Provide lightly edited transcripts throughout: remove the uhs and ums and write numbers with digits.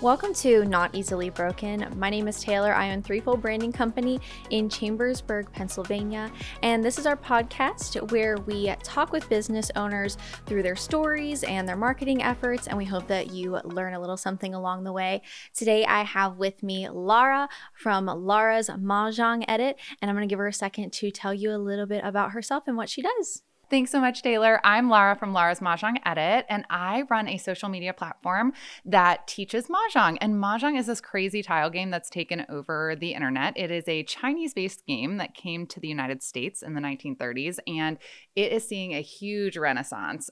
Welcome to Not Easily Broken. My name is Taylor. I own Threefold Branding Company in Chambersburg, Pennsylvania. And this is our podcast where we talk with business owners through their stories and their marketing efforts. And we hope that you learn a little something along the way. Today, I have with me Lara from Lara's Mah Jong Edit. And I'm going to give her a second to tell you a little bit about herself and what she does. Thanks so much, Taylor. I'm Lara from Lara's Mah Jong Edit, and I run a social media platform that teaches Mahjong. And Mahjong is this crazy tile game that's taken over the internet. It is a Chinese-based game that came to the United States in the 1930s, and it is seeing a huge renaissance.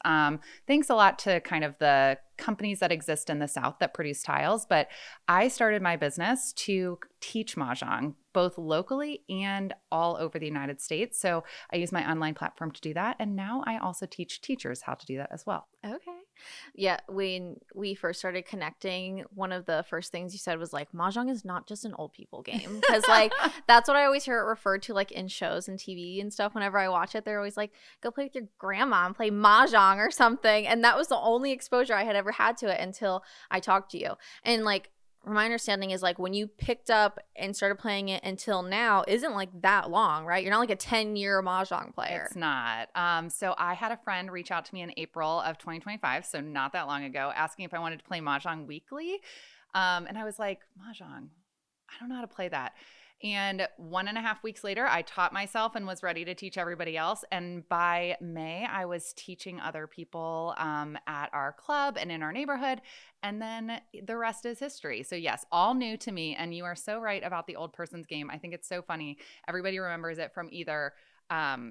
Thanks a lot to kind of the companies that exist in the South that produce tiles, but I started my business to teach Mahjong both locally and all over the United States. So I use my online platform to do that. And now I also teach teachers how to do that as well. Okay. Yeah, when we first started connecting, one of the first things you said was like, Mahjong is not just an old people game. Because like, that's what I always hear it referred to like in shows and TV and stuff. Whenever I watch it, they're always like, go play with your grandma and play Mahjong or something. And that was the only exposure I had ever had to it until I talked to you. And like, my understanding is like when you picked up and started playing it until now isn't like that long, right? You're not like a 10-year Mahjong player. It's not. So I had a friend reach out to me in April of 2025, so not that long ago, asking if I wanted to play Mahjong weekly. And I was like, Mahjong, I don't know how to play that. And 1.5 weeks later, I taught myself and was ready to teach everybody else. And by May, I was teaching other people at our club and in our neighborhood. And then the rest is history. So yes, all new to me. And you are so right about the old person's game. I think it's so funny. Everybody remembers it from either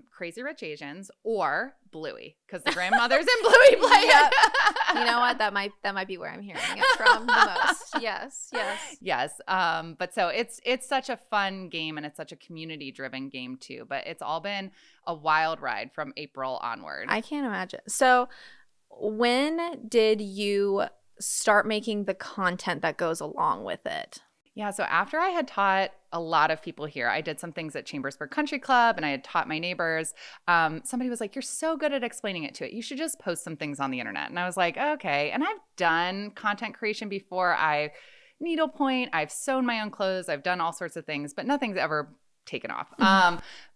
Crazy Rich Asians or Bluey, because the grandmothers in Bluey play it. You know what? That might be where I'm hearing it from the most. Yes. But so it's such a fun game, and it's such a community driven game too. But it's all been a wild ride from April onward. I can't imagine. So when did you start making the content that goes along with it? Yeah, so after I had taught a lot of people here, I did some things at Chambersburg Country Club, and I had taught my neighbors. Somebody was like, you're so good at explaining it to it. You should just post some things on the internet. And I was like, okay. And I've done content creation before. I needlepoint, I've sewn my own clothes, I've done all sorts of things, but nothing's ever taken off.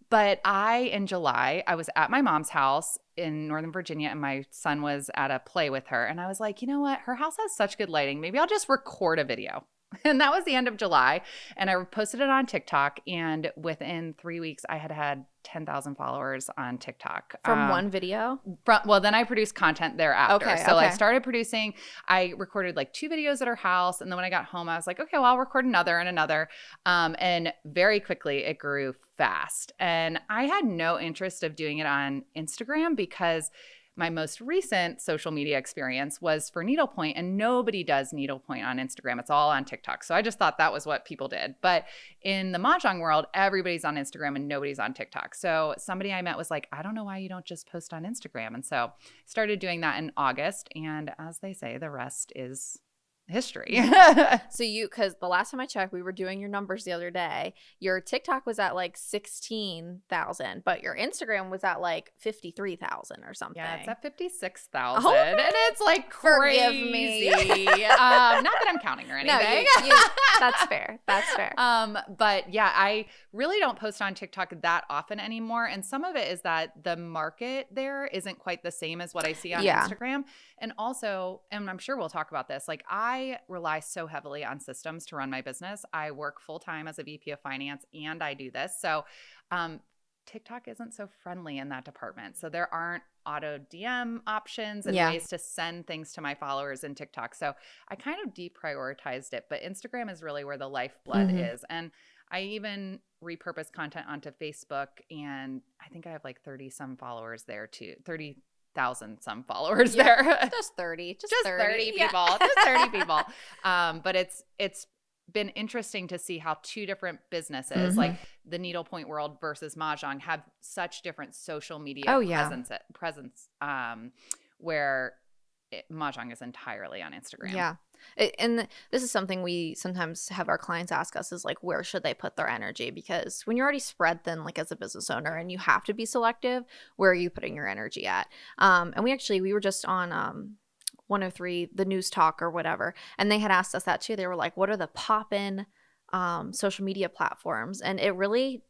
But in July, I was at my mom's house in Northern Virginia, and my son was at a play with her. And I was like, you know what? Her house has such good lighting. Maybe I'll just record a video. And that was the end of July. And I posted it on TikTok. And within 3 weeks, I had 10,000 followers on TikTok. From one video? Well, then I produced content thereafter. Okay, so I started producing. I recorded like 2 videos at her house. And then when I got home, I was like, okay, well, I'll record another and another. And very quickly, it grew fast. And I had no interest of doing it on Instagram because my most recent social media experience was for needlepoint, and nobody does needlepoint on Instagram. It's all on TikTok. So I just thought that was what people did. But in the Mahjong world, everybody's on Instagram and nobody's on TikTok. So somebody I met was like, I don't know why you don't just post on Instagram. And so started doing that in August. And as they say, the rest is history. So because the last time I checked, we were doing your numbers the other day. Your TikTok was at like 16,000, but your Instagram was at like 53,000 or something. Yeah, it's at 56,000, Oh, and it's like crazy. Forgive me. Not that I'm counting or anything. No, that's fair. That's fair. But yeah, I really don't post on TikTok that often anymore, and some of it is that the market there isn't quite the same as what I see on Instagram. And also, and I'm sure we'll talk about this, like I rely so heavily on systems to run my business. I work full-time as a VP of finance, and I do this. So TikTok isn't so friendly in that department. So there aren't auto DM options and ways to send things to my followers in TikTok. So I kind of deprioritized it, but Instagram is really where the lifeblood is. And I even repurpose content onto Facebook, and I think I have like 30 some followers there too. 30,000 some followers there. Just 30. Just 30 people. Just 30 people. But it's been interesting to see how 2 different businesses, like the needlepoint world versus Mahjong, have such different social media presence where Mahjong is entirely on Instagram. Yeah. And this is something we sometimes have our clients ask us is like, where should they put their energy? Because when you're already spread thin, like as a business owner, and you have to be selective, where are you putting your energy at? And we were just on 103, the news talk or whatever. And they had asked us that too. They were like, what are the pop-in social media platforms? And it really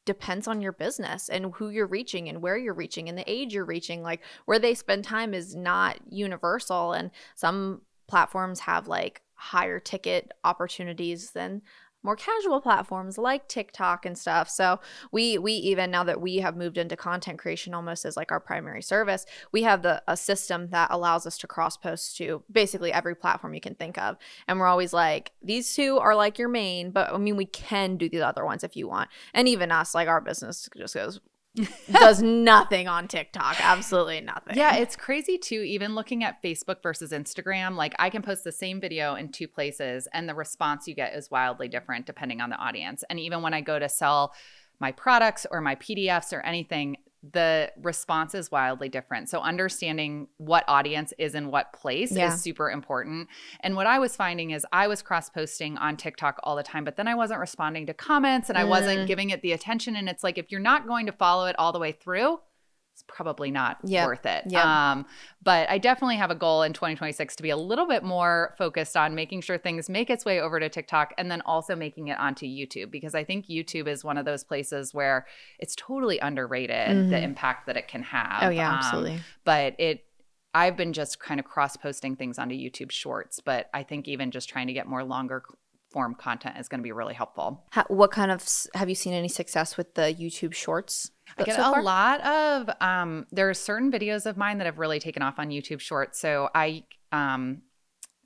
depends on your business and who you're reaching and where you're reaching and the age you're reaching. Like where they spend time is not universal. And some platforms have like higher ticket opportunities than more casual platforms like TikTok and stuff. So we even, now that we have moved into content creation almost as like our primary service, we have a system that allows us to cross post to basically every platform you can think of. And we're always like, these two are like your main, but I mean, we can do the other ones if you want. And even us, like our business just does nothing on TikTok. Absolutely nothing. Yeah, it's crazy too, even looking at Facebook versus Instagram. Like I can post the same video in 2 places and the response you get is wildly different depending on the audience. And even when I go to sell my products or my PDFs or anything, the response is wildly different. So understanding what audience is in what place is super important. And what I was finding is I was cross-posting on TikTok all the time, but then I wasn't responding to comments and I wasn't giving it the attention. And it's like, if you're not going to follow it all the way through, it's probably not worth it. But I definitely have a goal in 2026 to be a little bit more focused on making sure things make its way over to TikTok and then also making it onto YouTube, because I think YouTube is one of those places where it's totally underrated, the impact that it can have. Oh yeah, absolutely. But I've been just kind of cross-posting things onto YouTube Shorts, but I think even just trying to get more longer form content is going to be really helpful. What kind of, have you seen any success with the YouTube Shorts? I get a lot of, there are certain videos of mine that have really taken off on YouTube Shorts. So I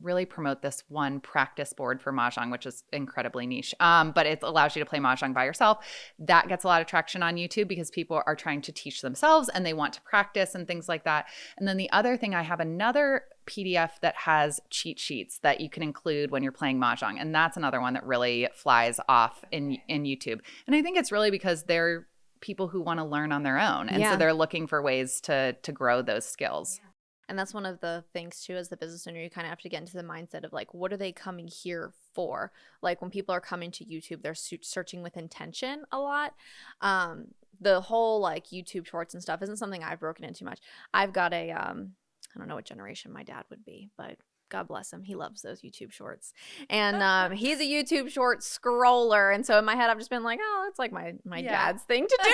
really promote this one practice board for Mah Jong, which is incredibly niche. But it allows you to play Mah Jong by yourself. That gets a lot of traction on YouTube because people are trying to teach themselves and they want to practice and things like that. And then the other thing, I have another PDF that has cheat sheets that you can include when you're playing Mah Jong. And that's another one that really flies off in YouTube. And I think it's really because they're people who want to learn on their own. And so they're looking for ways to grow those skills. And that's one of the things too, as the business owner, you kind of have to get into the mindset of like, what are they coming here for? Like when people are coming to YouTube, they're searching with intention a lot. The whole like YouTube Shorts and stuff isn't something I've broken into much. I've got a, I don't know what generation my dad would be, but God bless him. He loves those YouTube Shorts. And he's a YouTube short scroller. And so in my head, I've just been like, oh, that's like my dad's thing to do.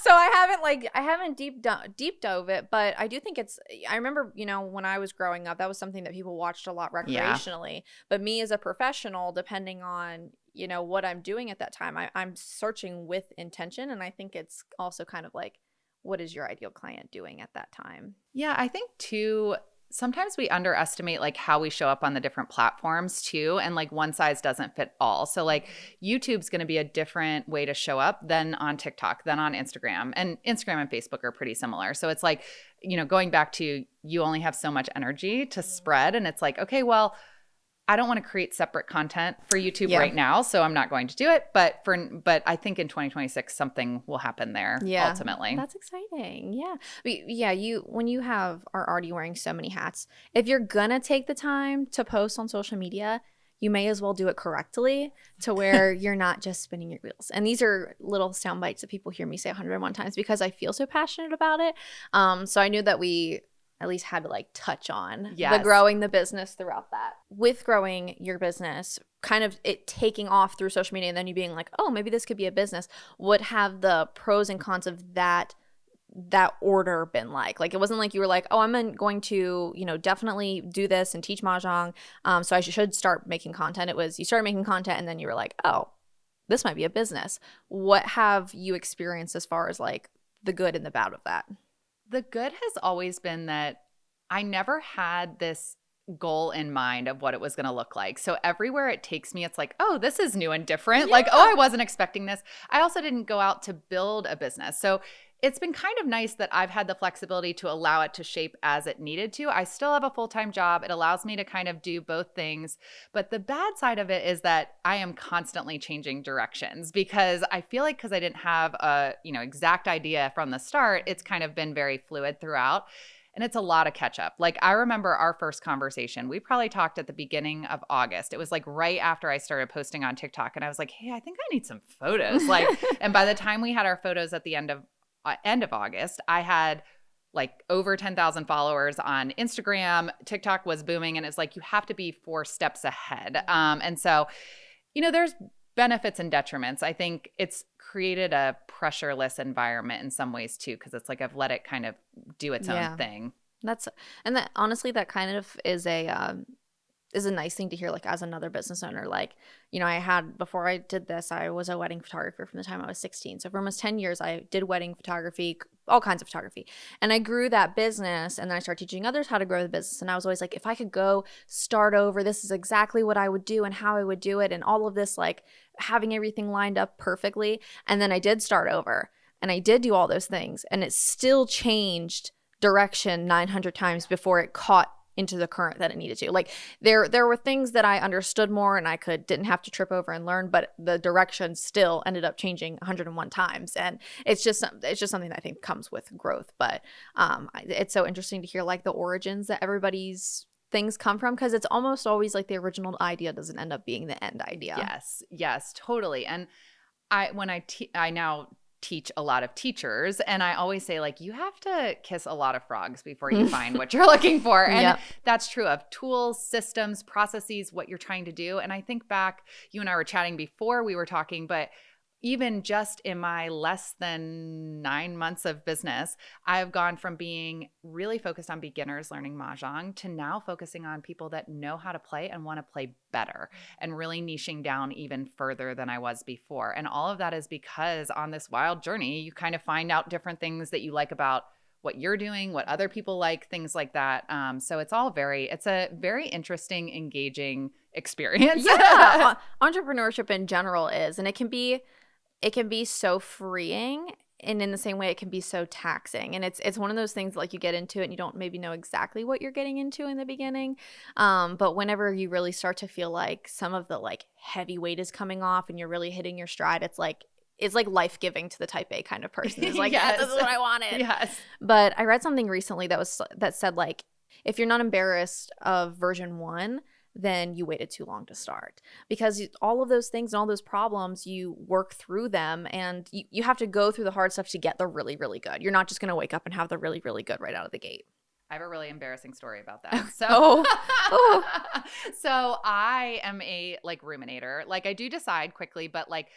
So I haven't deep dove it, but I do think I remember, when I was growing up, that was something that people watched a lot recreationally. But me as a professional, depending on, what I'm doing at that time, I'm searching with intention. And I think it's also kind of like, what is your ideal client doing at that time? Yeah, I think too, sometimes we underestimate like how we show up on the different platforms too. And like one size doesn't fit all. So like YouTube's going to be a different way to show up than on TikTok, than on Instagram. And Instagram and Facebook are pretty similar. So it's like, going back to, you only have so much energy to spread. And it's like, okay, well, I don't want to create separate content for YouTube right now, so I'm not going to do it. But I think in 2026 something will happen there ultimately. That's exciting. Yeah. When you are already wearing so many hats, if you're gonna take the time to post on social media, you may as well do it correctly to where you're not just spinning your wheels. And these are little sound bites that people hear me say 101 times because I feel so passionate about it. So I knew that we at least had to like touch on the growing the business throughout that. With growing your business, kind of it taking off through social media and then you being like, oh, maybe this could be a business. What have the pros and cons of that order been like? Like it wasn't like you were like, oh, I'm going to, definitely do this and teach Mah Jong. So I should start making content. It was you started making content and then you were like, oh, this might be a business. What have you experienced as far as like the good and the bad of that? The good has always been that I never had this goal in mind of what it was going to look like. So everywhere it takes me, it's like, oh, this is new and different. Like, oh, I wasn't expecting this. I also didn't go out to build a business. So it's been kind of nice that I've had the flexibility to allow it to shape as it needed to. I still have a full-time job. It allows me to kind of do both things. But the bad side of it is that I am constantly changing directions because I feel like because I didn't have a, exact idea from the start, it's kind of been very fluid throughout. And it's a lot of catch up. Like I remember our first conversation, we probably talked at the beginning of August. It was like right after I started posting on TikTok. And I was like, hey, I think I need some photos. And by the time we had our photos at the end of August, I had like over 10,000 followers on Instagram. TikTok was booming, and it's like you have to be 4 steps ahead. And so, there's benefits and detriments. I think it's created a pressureless environment in some ways too, because it's like I've let it kind of do its own thing. That honestly, that kind of is a nice thing to hear, like as another business owner. Like, before I did this, I was a wedding photographer from the time I was 16. So for almost 10 years, I did wedding photography, all kinds of photography. And I grew that business, and then I started teaching others how to grow the business. And I was always like, if I could go start over, this is exactly what I would do and how I would do it. And all of this, like having everything lined up perfectly. And then I did start over, and I did do all those things, and it still changed direction 900 times before it caught into the current that it needed to. Like there were things that I understood more and I didn't have to trip over and learn, but the direction still ended up changing 101 times. And it's just something that I think comes with growth. But it's so interesting to hear like the origins that everybody's things come from, because it's almost always like the original idea doesn't end up being the end idea. Yes, totally. And I now teach a lot of teachers, and I always say, like, you have to kiss a lot of frogs before you find what you're looking for. And that's true of tools, systems, processes, what you're trying to do. And I think back, you and I were chatting before we were talking, but even just in my less than 9 months of business, I've gone from being really focused on beginners learning Mah Jong to now focusing on people that know how to play and want to play better, and really niching down even further than I was before. And all of that is because on this wild journey, you kind of find out different things that you like about what you're doing, what other people like, things like that. So it's a very interesting, engaging experience. Yeah, entrepreneurship in general is, and it can be so freeing, and in the same way it can be so taxing. And it's one of those things like you get into it and you don't maybe know exactly what you're getting into in the beginning, but whenever you really start to feel like some of the like heavy weight is coming off and you're really hitting your stride, it's like life-giving to the type A kind of person. It's like, yes, this is what I wanted. Yes. But I read something recently that said like, if you're not embarrassed of version 1, then you waited too long to start, because all of those things and all those problems, you work through them, and you have to go through the hard stuff to get the really, really good. You're not just going to wake up and have the really, really good right out of the gate. I have a really embarrassing story about that. So, so I am a like ruminator. Like I do decide quickly, but like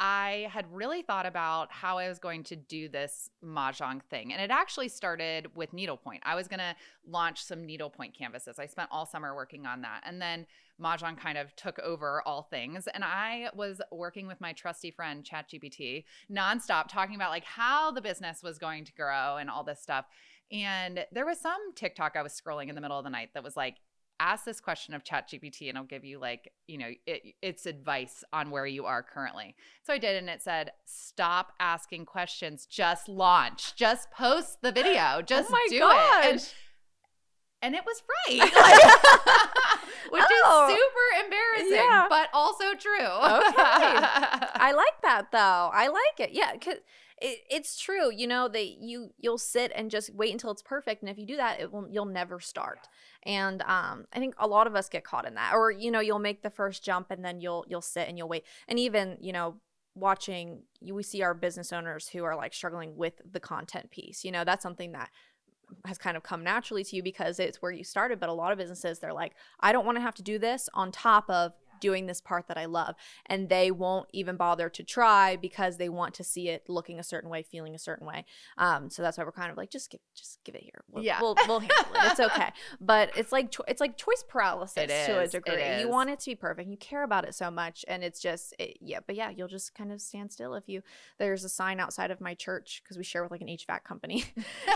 I had really thought about how I was going to do this Mah Jong thing. And it actually started with needlepoint. I was going to launch some needlepoint canvases. I spent all summer working on that. And then Mah Jong kind of took over all things. And I was working with my trusty friend, ChatGPT, nonstop, talking about like how the business was going to grow and all this stuff. And there was some TikTok I was scrolling in the middle of the night that was like, ask this question of ChatGPT and it'll give you like, its advice on where you are currently. So I did, and it said, stop asking questions, just launch, just post the video, just do it. And it was right, which is super embarrassing, but also true. Okay. I like that though. I like it. Yeah, because it's true. You'll sit and just wait until it's perfect, and if you do that, you'll never start. And I think a lot of us get caught in that, or you'll make the first jump and then you'll sit and you'll wait. And even watching we see our business owners who are like struggling with the content piece. That's something that has kind of come naturally to you because it's where you started. But a lot of businesses, they're like, I don't want to have to do this on top of doing this part that I love, and they won't even bother to try because they want to see it looking a certain way, feeling a certain way. So that's why we're kind of like, just give it here. We'll handle it. It's okay. But it's like choice paralysis to a degree. You want it to be perfect. You care about it so much, and it's just you'll just kind of stand still. There's a sign outside of my church, because we share with like an HVAC company,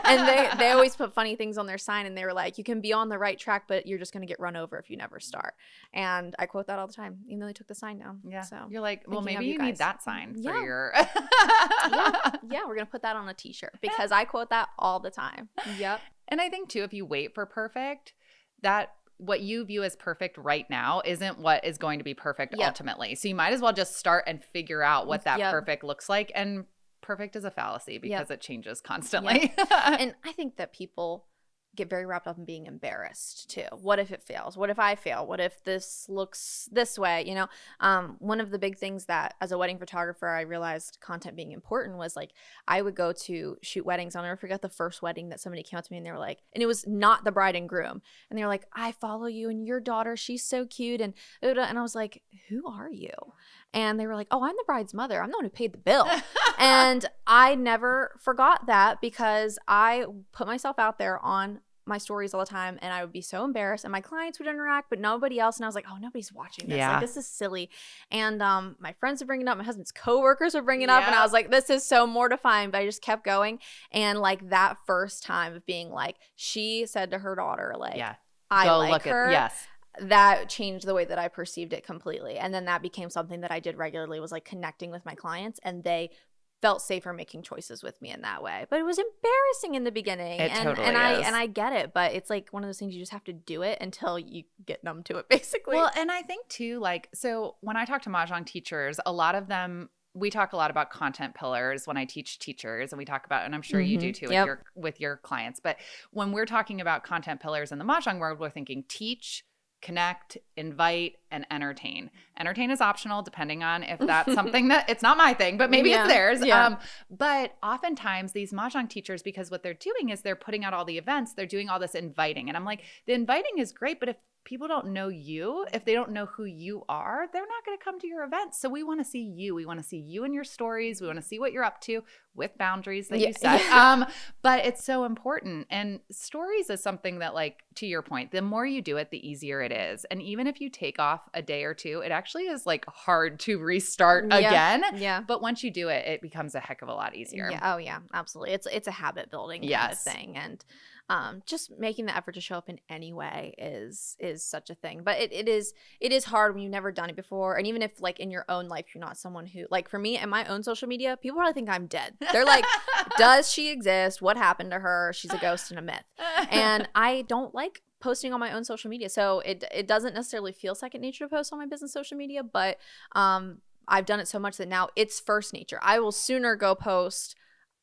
and they always put funny things on their sign, and they were like, you can be on the right track, but you're just going to get run over if you never start. And I quote that all the time, even though they took the sign down. Yeah. So you're like, well, maybe you need that sign for your yeah, we're gonna put that on a t-shirt, because I quote that all the time. Yep. And I think too, if you wait for perfect, that what you view as perfect right now isn't what is going to be perfect ultimately. So you might as well just start and figure out what that perfect looks like. And perfect is a fallacy because it changes constantly. And I think that people get very wrapped up in being embarrassed too. What if it fails? What if I fail? What if this looks this way? You know, one of the big things that as a wedding photographer, I realized content being important was like, I would go to shoot weddings. I'll never forget the first wedding that somebody came up to me and they were like, and it was not the bride and groom. And they were like, I follow you and your daughter, she's so cute. And I was like, who are you? And they were like, oh, I'm the bride's mother. I'm the one who paid the bill. And I never forgot that because I put myself out there on my stories all the time and I would be so embarrassed and my clients would interact but nobody else, and I was like, oh, nobody's watching this. Like, this is silly. And my friends would bring it up, my husband's coworkers would bring it up, and I was like, this is so mortifying, but I just kept going. And like that first time of being like, she said to her daughter, like, I go like look her. Yes. That changed the way that I perceived it completely. And then that became something that I did regularly, was like connecting with my clients, and they felt safer making choices with me in that way. But it was embarrassing in the beginning. It totally is. I get it, but it's like one of those things you just have to do it until you get numb to it, basically. Well, and I think too, like, so when I talk to Mah Jong teachers, a lot of them, we talk a lot about content pillars when I teach teachers, and we talk about, and I'm sure you do too with your clients. But when we're talking about content pillars in the Mah Jong world, we're thinking teach, connect, invite, and entertain. Entertain is optional depending on if that's something that, it's not my thing, but maybe it's theirs. But oftentimes these Mah Jong teachers, because what they're doing is they're putting out all the events, they're doing all this inviting. And I'm like, the inviting is great, but if people don't know you, if they don't know who you are, they're not going to come to your events. So we want to see you. We want to see you and your stories. We want to see what you're up to with boundaries that you set. But it's so important. And stories is something that, like, to your point, the more you do it, the easier it is. And even if you take off a day or two, it actually is like hard to restart again. Yeah. But once you do it, it becomes a heck of a lot easier. Yeah. Oh yeah, absolutely. It's a habit building kind of thing. And just making the effort to show up in any way is such a thing. But it is hard when you've never done it before. And even if, like, in your own life, you're not someone who, like, for me and my own social media, people probably think I'm dead. They're like, does she exist? What happened to her? She's a ghost and a myth. And I don't like posting on my own social media. So it doesn't necessarily feel second nature to post on my business social media, but I've done it so much that now it's first nature. I will sooner go post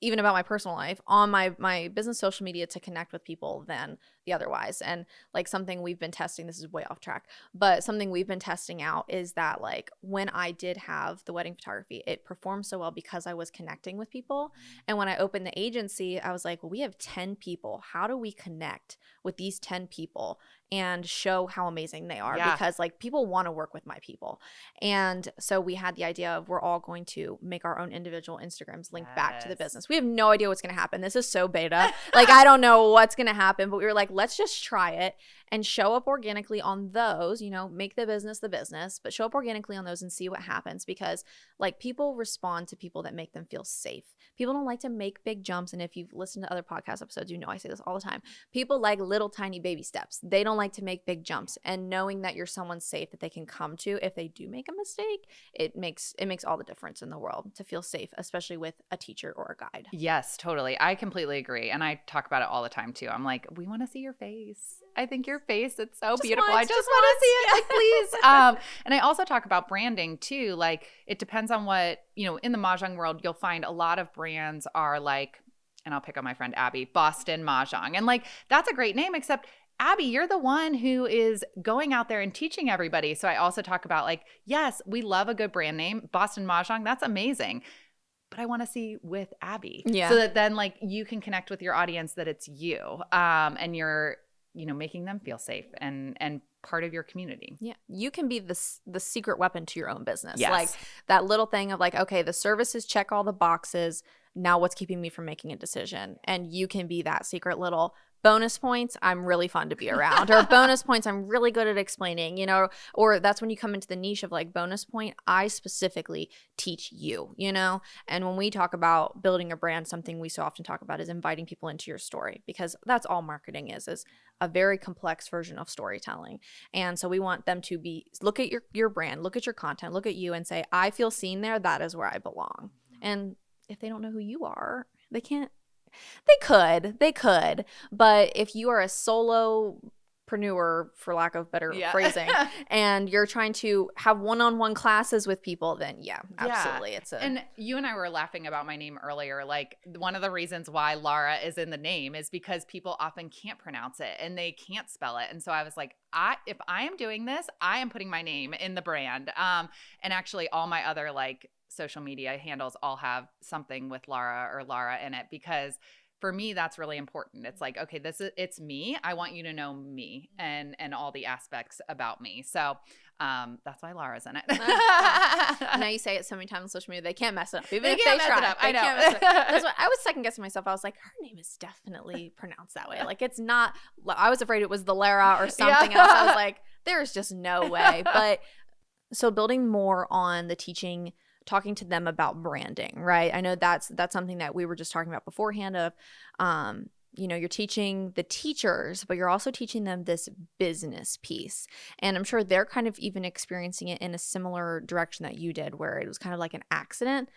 even about my personal life on my business social media to connect with people than the otherwise. And like something we've been testing, this is way off track, but something we've been testing out is that, like, when I did have the wedding photography, it performed so well because I was connecting with people. And when I opened the agency, I was like, well, we have 10 people. How do we connect with these 10 people and show how amazing they are? Because, like, people want to work with my people. And so we had the idea of, we're all going to make our own individual Instagrams link back to the business. We have no idea what's going to happen. This is so beta. Like, I don't know what's going to happen, but we were like, let's just try it and show up organically on those, make the business, but show up organically on those and see what happens. Because, like, people respond to people that make them feel safe. People don't like to make big jumps. And if you've listened to other podcast episodes, I say this all the time. People like little tiny baby steps. They don't like to make big jumps. And knowing that you're someone safe that they can come to if they do make a mistake, it makes all the difference in the world to feel safe, especially with a teacher or a guide. Yes, totally. I completely agree. And I talk about it all the time too. I'm like, we want to see your face. I think your face, it's so beautiful. I just want to see it. Like, please. And I also talk about branding too. Like, it depends on what, in the Mah Jong world, you'll find a lot of brands are like, and I'll pick on my friend Abby, Boston Mah Jong. And, like, that's a great name, except Abby, you're the one who is going out there and teaching everybody. So I also talk about, like, yes, we love a good brand name. Boston Mah Jong, that's amazing. But I want to see with Abby. Yeah. So that then, like, you can connect with your audience that it's you. And you're, making them feel safe and part of your community. Yeah. You can be the secret weapon to your own business. Yes. Like, that little thing of, like, okay, the services check all the boxes. Now what's keeping me from making a decision? And you can be that secret little bonus points, I'm really fun to be around, or bonus points, I'm really good at explaining, or that's when you come into the niche of, like, bonus point, I specifically teach you, and when we talk about building a brand, something we so often talk about is inviting people into your story, because that's all marketing is a very complex version of storytelling. And so we want them to look at your brand, look at your content, look at you and say, I feel seen there, that is where I belong. And if they don't know who you are, they can't. They could, but if you are a solo businesspreneur, for lack of better phrasing, and you're trying to have one-on-one classes with people, then absolutely. And you and I were laughing about my name earlier. Like, one of the reasons why Lara is in the name is because people often can't pronounce it and they can't spell it. And so I was like, if I am doing this, I am putting my name in the brand. And actually all my other like social media handles all have something with Lara or Lara in it, because for me, that's really important. It's like, okay, it's me. I want you to know me and all the aspects about me. So that's why Lara's in it. Now you say it so many times on social media, they can't mess it up. Even if they try. I know. That's what I was second guessing myself. I was like, her name is definitely pronounced that way. Like, it's not. I was afraid it was the Lara or something else. I was like, there's just no way. But so building more on the teaching, talking to them about branding, right? I know that's something that we were just talking about beforehand of, you're teaching the teachers, but you're also teaching them this business piece. And I'm sure they're kind of even experiencing it in a similar direction that you did, where it was kind of like an accident.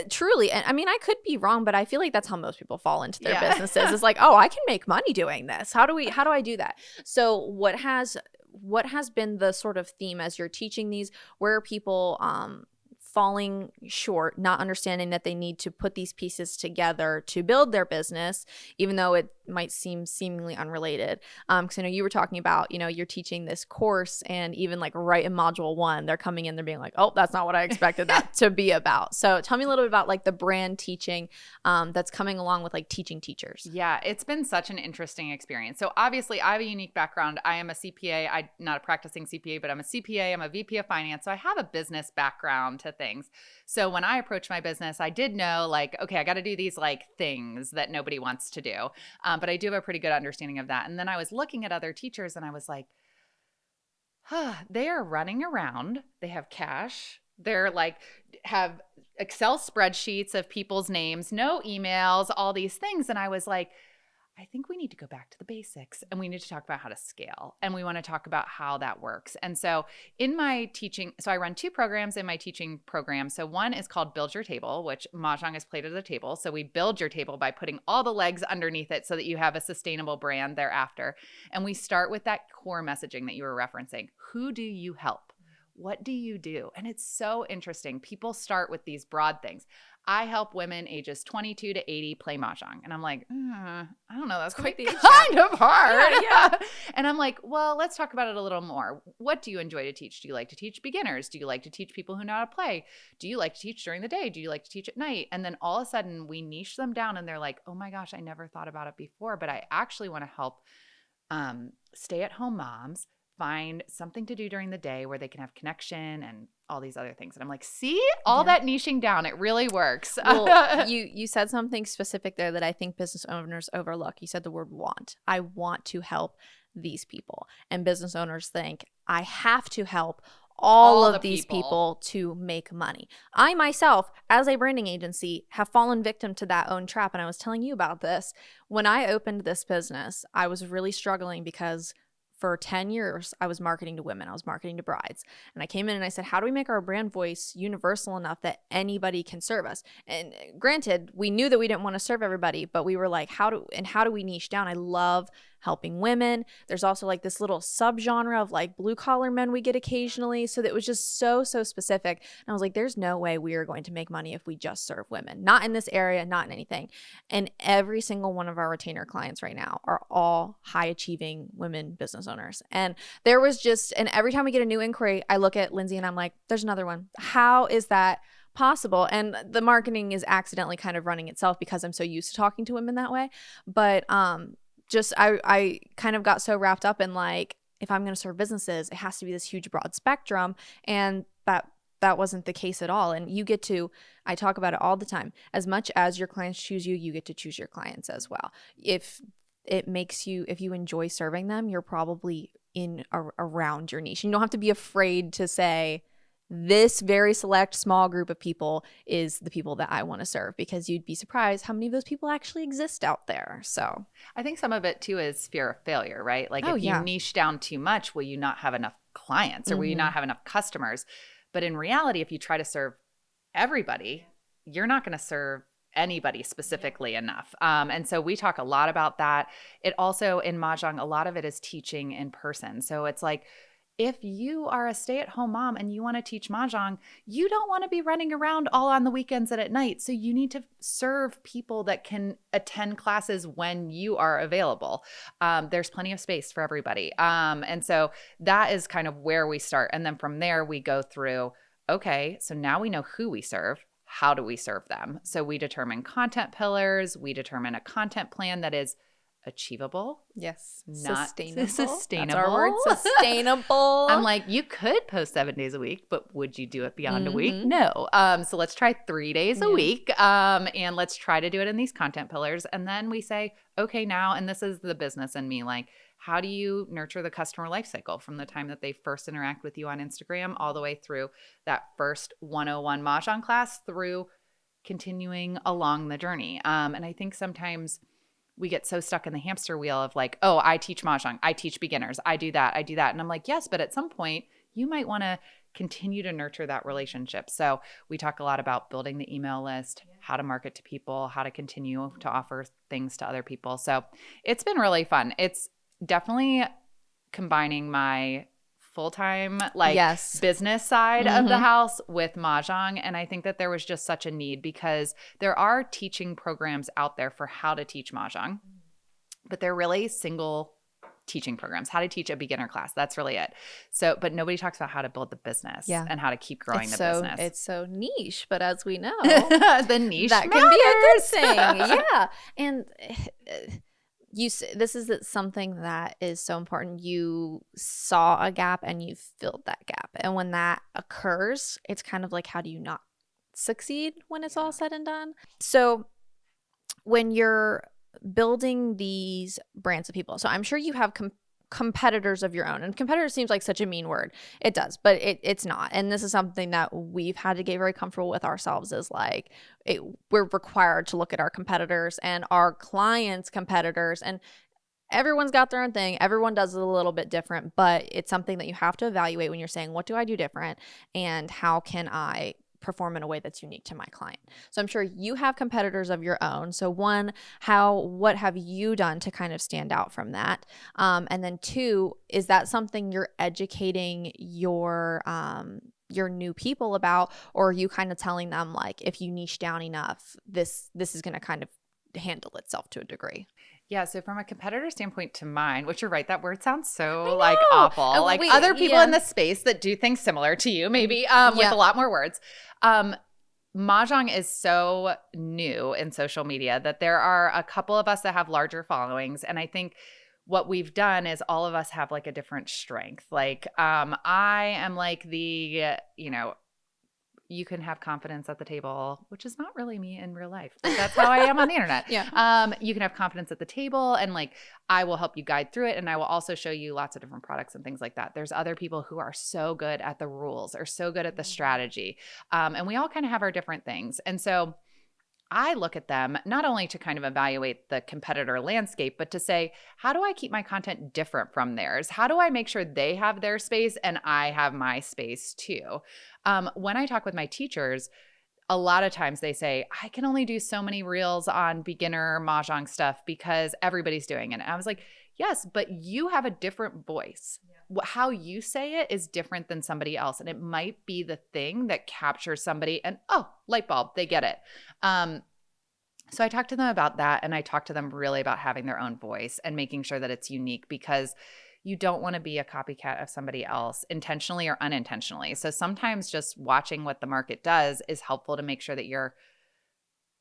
Truly, and I mean, I could be wrong, but I feel like that's how most people fall into their businesses. It's like, oh, I can make money doing this. How do I do that? So what has been the sort of theme as you're teaching these? Where are people falling short, not understanding that they need to put these pieces together to build their business, even though it might seem seemingly unrelated? Because I know you were talking about, you're teaching this course, and even like right in module 1, they're coming in, they're being like, oh, that's not what I expected that to be about. So tell me a little bit about like the brand teaching that's coming along with like teaching teachers. Yeah, it's been such an interesting experience. So obviously I have a unique background. I am a CPA. I'm not a practicing CPA, but I'm a CPA. I'm a VP of finance. So I have a business background to things. So when I approached my business, I did know like, okay, I got to do these like things that nobody wants to do. But I do have a pretty good understanding of that. And then I was looking at other teachers and I was like, they are running around. They have cash. They're like, have Excel spreadsheets of people's names, no emails, all these things. And I was like, I think we need to go back to the basics, and we need to talk about how to scale, and we want to talk about how that works. And so in my teaching, so I run 2 programs in my teaching program. So one is called Build Your Table, which Mah Jong has played at the table. So we build your table by putting all the legs underneath it so that you have a sustainable brand thereafter. And we start with that core messaging that you were referencing. Who do you help? What do you do? And it's so interesting. People start with these broad things. I help women ages 22 to 80 play Mah Jong. And I'm like, I don't know. That's quite kind of hard. Yeah. And I'm like, well, let's talk about it a little more. What do you enjoy to teach? Do you like to teach beginners? Do you like to teach people who know how to play? Do you like to teach during the day? Do you like to teach at night? And then all of a sudden we niche them down, and they're like, oh my gosh, I never thought about it before, but I actually want to help stay-at-home moms find something to do during the day where they can have connection and all these other things. And I'm like, see, all that niching down, it really works. Well, you said something specific there that I think business owners overlook. You said the word want. I want to help these people. And business owners think, I have to help all of these people to make money. I myself, as a branding agency, have fallen victim to that own trap. And I was telling you about this. When I opened this business, I was really struggling because for 10 years, I was marketing to women. I was marketing to brides. And I came in and I said, how do we make our brand voice universal enough that anybody can serve us? And granted, we knew that we didn't want to serve everybody, but we were like, how do we niche down? I love helping women. There's also like this little subgenre of like blue collar men we get occasionally. So that was just so specific. And I was like, there's no way we are going to make money if we just serve women. Not in this area, not in anything. And every single one of our retainer clients right now are all high achieving women business owners. And there was and every time we get a new inquiry, I look at Lindsay and I'm like, there's another one. How is that possible? And the marketing is accidentally kind of running itself because I'm so used to talking to women that way. But I kind of got so wrapped up in like, if I'm going to serve businesses, it has to be this huge broad spectrum. And that wasn't the case at all. And I talk about it all the time. As much as your clients choose you, you get to choose your clients as well. If you enjoy serving them, you're probably around your niche. You don't have to be afraid to say, this very select small group of people is the people that I want to serve, because you'd be surprised how many of those people actually exist out there. So I think some of it too is fear of failure, right? Like if you niche down too much, will you not have enough clients, or will you not have enough customers? But in reality, if you try to serve everybody, you're not going to serve anybody specifically enough. And so we talk a lot about that. It also, in Mah Jong, a lot of it is teaching in person. So it's like, if you are a stay-at-home mom and you want to teach Mah Jong, you don't want to be running around all on the weekends and at night. So you need to serve people that can attend classes when you are available. There's plenty of space for everybody. And so that is kind of where we start. And then from there, we go through, okay, so now we know who we serve. How do we serve them? So we determine content pillars. We determine a content plan that is achievable. Yes. Not sustainable. Sustainable. That's our word. Sustainable. I'm like, you could post 7 days a week, but would you do it beyond a week? No. So let's try 3 days a week. And let's try to do it in these content pillars. And then we say, okay, now, and this is the business in me, like, how do you nurture the customer life cycle from the time that they first interact with you on Instagram all the way through that first 101 Mah Jong class through continuing along the journey? And I think sometimes we get so stuck in the hamster wheel of like, oh, I teach Mah Jong, I teach beginners, I do that. And I'm like, yes, but at some point you might want to continue to nurture that relationship. So we talk a lot about building the email list, how to market to people, how to continue to offer things to other people. So it's been really fun. It's definitely combining my full-time business side of the house with Mah Jong. And I think that there was just such a need because there are teaching programs out there for how to teach Mah Jong, but they're really single teaching programs, how to teach a beginner class. That's really it. So, but nobody talks about how to build the business and how to keep growing business. It's so niche, but as we know, the niche that matters. can be a good thing. Yeah. And this is something that is so important. You saw a gap and you filled that gap. And when that occurs, it's kind of like, how do you not succeed when it's all said and done? So when you're building these brands of people, so I'm sure you have competitors of your own, and competitor seems like such a mean word. It does, but it's not. And this is something that we've had to get very comfortable with ourselves, is like we're required to look at our competitors and our clients' competitors, and everyone's got their own thing. Everyone does it a little bit different, but it's something that you have to evaluate when you're saying, what do I do different and how can I perform in a way that's unique to my client? So I'm sure you have competitors of your own. So one, what have you done to kind of stand out from that? And then two, is that something you're educating your new people about, or are you kind of telling them like, if you niche down enough, this is going to kind of handle itself to a degree? Yeah, so from a competitor standpoint to mine, which you're right, that word sounds so like awful. Like other people in the space that do things similar to you, maybe with a lot more words. Mah Jong is so new in social media that there are a couple of us that have larger followings. And I think what we've done is all of us have like a different strength. Like I am like the, you can have confidence at the table, which is not really me in real life. But that's how I am on the internet. You can have confidence at the table, and like I will help you guide through it, and I will also show you lots of different products and things like that. There's other people who are so good at the rules or so good at the strategy, and we all kind of have our different things. And so I look at them not only to kind of evaluate the competitor landscape, but to say, how do I keep my content different from theirs? How do I make sure they have their space and I have my space too? When I talk with my teachers, a lot of times they say, I can only do so many reels on beginner Mah Jong stuff because everybody's doing it. And I was like, yes, but you have a different voice. How you say it is different than somebody else. And it might be the thing that captures somebody and, oh, light bulb, they get it. So I talked to them about that, and I talked to them really about having their own voice and making sure that it's unique, because you don't want to be a copycat of somebody else intentionally or unintentionally. So sometimes just watching what the market does is helpful to make sure that you're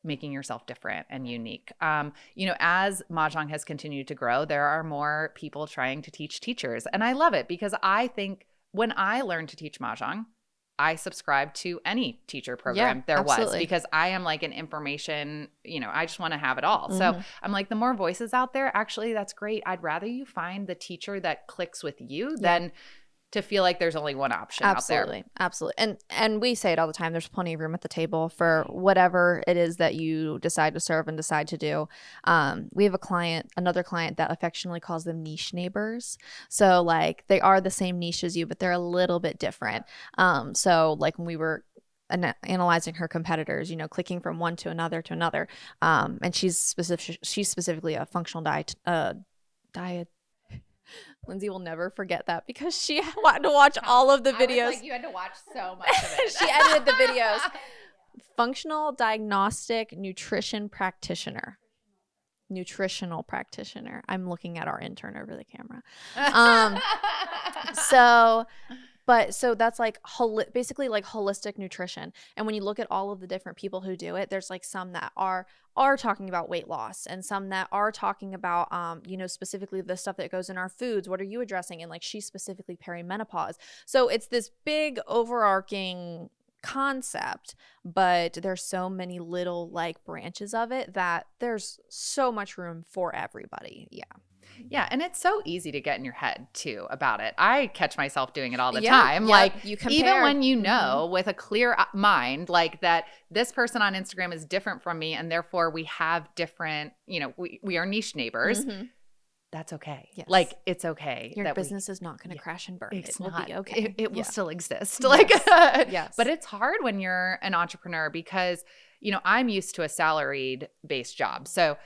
making yourself different and unique. As Mah Jong has continued to grow, there are more people trying to teach teachers. And I love it, because I think when I learned to teach Mah Jong, I subscribed to any teacher program there was, because I am like an information, I just want to have it all. So I'm like, the more voices out there, actually, that's great. I'd rather you find the teacher that clicks with you than to feel like there's only one option out there. Absolutely. And we say it all the time. There's plenty of room at the table for whatever it is that you decide to serve and decide to do. We have another client that affectionately calls them niche neighbors. So like they are the same niche as you, but they're a little bit different. So like when we were analyzing her competitors, clicking from one to another to another. And she's specifically a functional diet. Lindsay will never forget that because she had to watch all of the videos. You had to watch so much of it. She edited the videos. Functional diagnostic nutritional practitioner. I'm looking at our intern over the camera. So that's like basically like holistic nutrition. And when you look at all of the different people who do it, there's like some that are talking about weight loss and some that are talking about, specifically the stuff that goes in our foods. What are you addressing? And like she's specifically perimenopause. So it's this big overarching concept, but there's so many little like branches of it that there's so much room for everybody. Yeah, and it's so easy to get in your head too about it. I catch myself doing it all the time. Like you compare. Even when with a clear mind, like that this person on Instagram is different from me and therefore we have different, we are niche neighbors. Mm-hmm. That's okay. Yes. Like it's okay. Your business is not going to crash and burn. It will be okay. It will still exist. Yes. But it's hard when you're an entrepreneur because, I'm used to a salaried based job. So,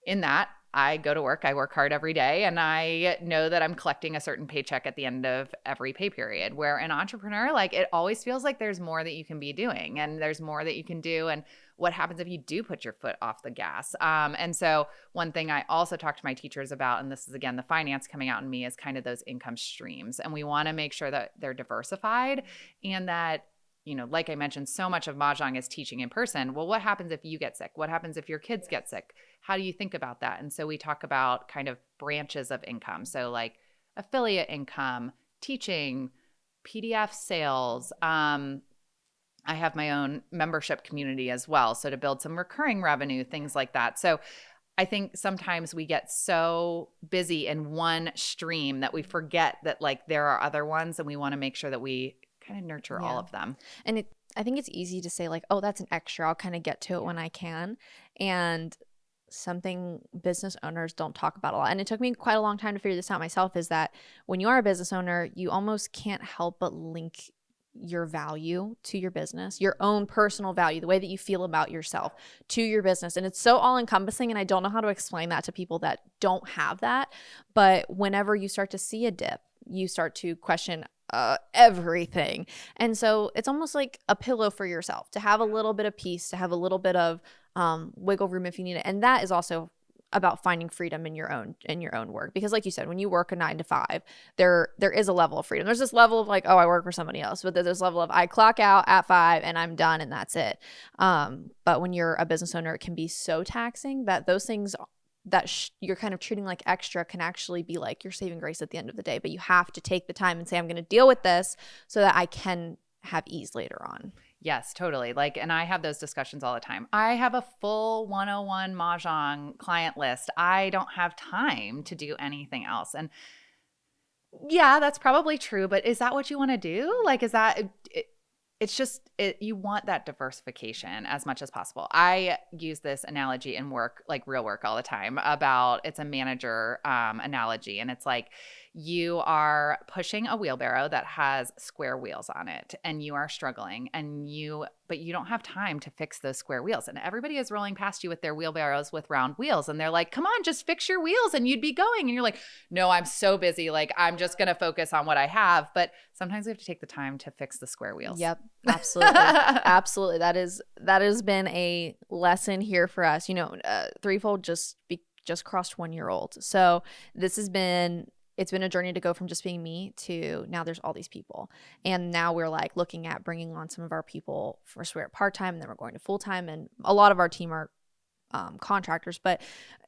in that I go to work, I work hard every day, and I know that I'm collecting a certain paycheck at the end of every pay period. Where an entrepreneur, like it always feels like there's more that you can be doing and there's more that you can do. And what happens if you do put your foot off the gas? And so one thing I also talk to my teachers about, and this is again, the finance coming out in me, is kind of those income streams. And we want to make sure that they're diversified and that, like I mentioned, so much of Mah Jong is teaching in person. Well, what happens if you get sick? What happens if your kids get sick? How do you think about that? And so we talk about kind of branches of income. So like affiliate income, teaching, PDF sales. I have my own membership community as well. So to build some recurring revenue, things like that. So I think sometimes we get so busy in one stream that we forget that like there are other ones, and we want to make sure that we kind of nurture all of them. And I think it's easy to say like, oh, that's an extra. I'll kind of get to it when I can. And something business owners don't talk about a lot, and it took me quite a long time to figure this out myself, is that when you are a business owner, you almost can't help but link your value to your business, your own personal value, the way that you feel about yourself to your business. And it's so all encompassing. And I don't know how to explain that to people that don't have that. But whenever you start to see a dip, you start to question everything. And so it's almost like a pillow for yourself to have a little bit of peace, to have a little bit of wiggle room if you need it. And that is also about finding freedom in your own work. Because like you said, when you work a 9 to 5, there is a level of freedom. There's this level of like, oh, I work for somebody else. But there's this level of I clock out at 5 and I'm done and that's it. But when you're a business owner, it can be so taxing that those things that you're kind of treating like extra can actually be like your saving grace at the end of the day. But you have to take the time and say, I'm going to deal with this so that I can have ease later on. Yes, totally. Like, and I have those discussions all the time. I have a full 101 Mah Jong client list. I don't have time to do anything else. And yeah, that's probably true. But is that what you want to do? Like, is that it's just you want that diversification as much as possible. I use this analogy in work, like real work all the time, about it's a manager analogy. And it's like you are pushing a wheelbarrow that has square wheels on it and you are struggling but you don't have time to fix those square wheels. And everybody is rolling past you with their wheelbarrows with round wheels. And they're like, come on, just fix your wheels and you'd be going. And you're like, no, I'm so busy. Like, I'm just going to focus on what I have. But sometimes we have to take the time to fix the square wheels. Yep, absolutely. Absolutely. That has been a lesson here for us. Threefold just crossed 1 year old. So it's been a journey to go from just being me to now there's all these people. And now we're like looking at bringing on some of our people. First we're at part-time and then we're going to full-time, and a lot of our team are contractors. But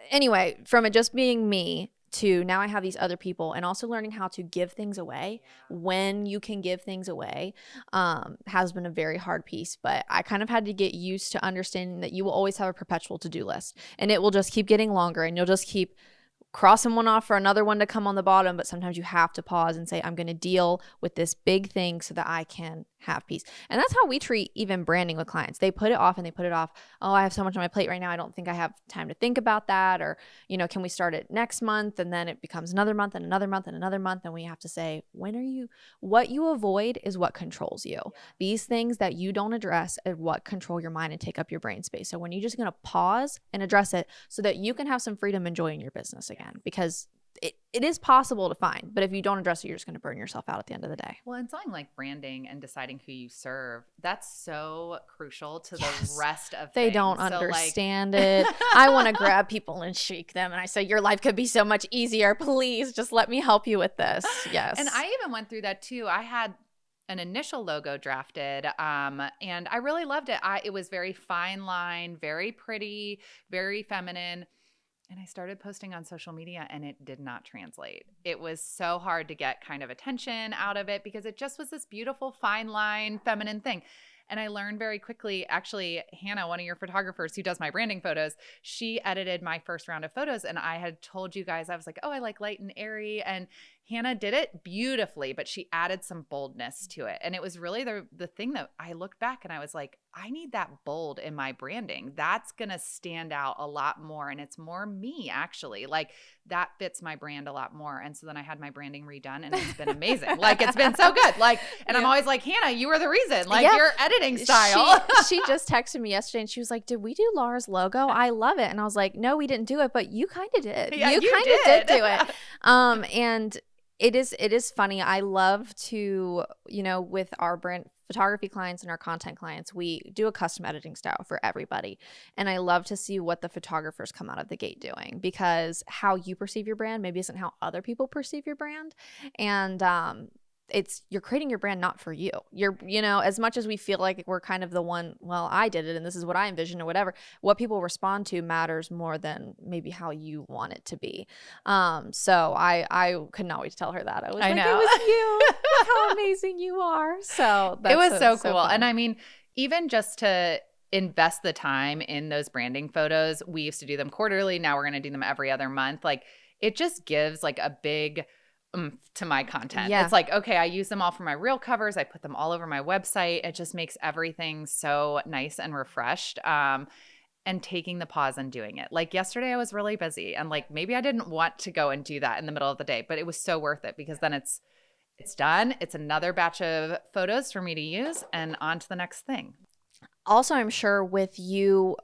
anyway, from it just being me to now I have these other people, and also learning how to give things away when you can give things away has been a very hard piece. But I kind of had to get used to understanding that you will always have a perpetual to-do list, and it will just keep getting longer, and you'll just keep crossing one off for another one to come on the bottom. But sometimes you have to pause and say, I'm going to deal with this big thing so that I can have peace. And that's how we treat even branding with clients. They put it off and they put it off. Oh, I have so much on my plate right now. I don't think I have time to think about that. Or, you know, can we start it next month? And then it becomes another month and another month and another month. And we have to say, what you avoid is what controls you. These things that you don't address are what control your mind and take up your brain space. So when you're just going to pause and address it so that you can have some freedom and joy in your business again, because it is possible to find, but if you don't address it, you're just going to burn yourself out at the end of the day. Well, and something like branding and deciding who you serve, that's so crucial to the rest of They things. don't understand it. I want to grab people and shake them. And I say, your life could be so much easier. Please just let me help you with this. Yes. And I even went through that too. I had an initial logo drafted and I really loved it. It was very fine line, very pretty, very feminine. And I started posting on social media and it did not translate. It was so hard to get kind of attention out of it because it just was this beautiful, fine line, feminine thing. And I learned very quickly, actually, Hannah, one of your photographers who does my branding photos, she edited my first round of photos. And I had told you guys, I was like, oh, I like light and airy. And Hannah did it beautifully, but she added some boldness to it. And it was really the thing that I looked back and I was like, I need that bold in my branding. That's going to stand out a lot more. And it's more me, actually. Like that fits my brand a lot more. And so then I had my branding redone and it's been amazing. Like it's been so good. Like, and I'm always like, Hannah, you were the reason. Like your editing style. She just texted me yesterday and she was like, did we do Laura's logo? I love it. And I was like, no, we didn't do it, but you kind of did. Yeah, you kind of did do it. And it is funny. I love to, you know, with our brand photography clients and our content clients, we do a custom editing style for everybody. And I love to see what the photographers come out of the gate doing, because how you perceive your brand maybe isn't how other people perceive your brand. And you're creating your brand not for you. You know, as much as we feel like we're kind of the one, well, I did it and this is what I envisioned or whatever, what people respond to matters more than maybe how you want it to be. So I couldn't always tell her that. I was like, know. It was you. Look how amazing you are. So it was so cool. fun. And I mean, even just to invest the time in those branding photos, we used to do them quarterly. Now we're going to do them every other month. Like it just gives like a big to my content. Yeah. It's like, okay, I use them all for my reel covers. I put them all over my website. It just makes everything so nice and refreshed. And taking the pause and doing it. Like yesterday I was really busy and like maybe I didn't want to go and do that in the middle of the day, but it was so worth it because then it's done. It's another batch of photos for me to use and on to the next thing. Also, I'm sure with you,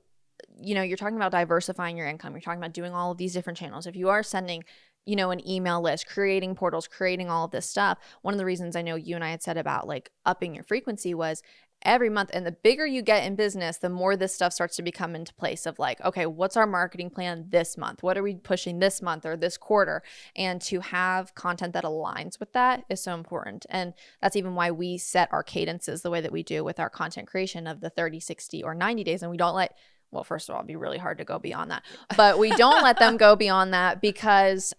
you know, you're talking about diversifying your income. You're talking about doing all of these different channels. If you are sending, you know, an email list, creating portals, creating all of this stuff. One of the reasons I know you and I had said about like upping your frequency was every month. And the bigger you get in business, the more this stuff starts to become into place of like, okay, what's our marketing plan this month? What are we pushing this month or this quarter? And to have content that aligns with that is so important. And that's even why we set our cadences the way that we do with our content creation of the 30, 60, or 90 days. And we don't let well, first of all, it'd be really hard to go beyond that. But we don't let them go beyond that because,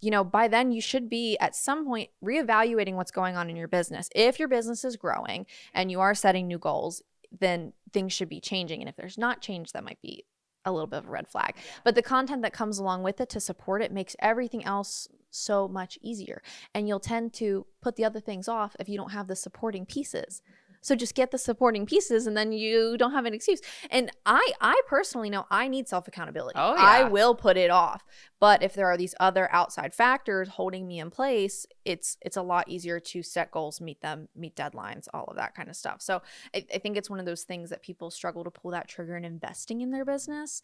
you know, by then you should be at some point reevaluating what's going on in your business. If your business is growing and you are setting new goals, then things should be changing. And if there's not change, that might be a little bit of a red flag. But the content that comes along with it to support it makes everything else so much easier. And you'll tend to put the other things off if you don't have the supporting pieces. So just get the supporting pieces and then you don't have an excuse. And I personally know I need self-accountability. Oh, yeah. I will put it off. But if there are these other outside factors holding me in place, it's a lot easier to set goals, meet them, meet deadlines, all of that kind of stuff. So I think it's one of those things that people struggle to pull that trigger in investing in their business,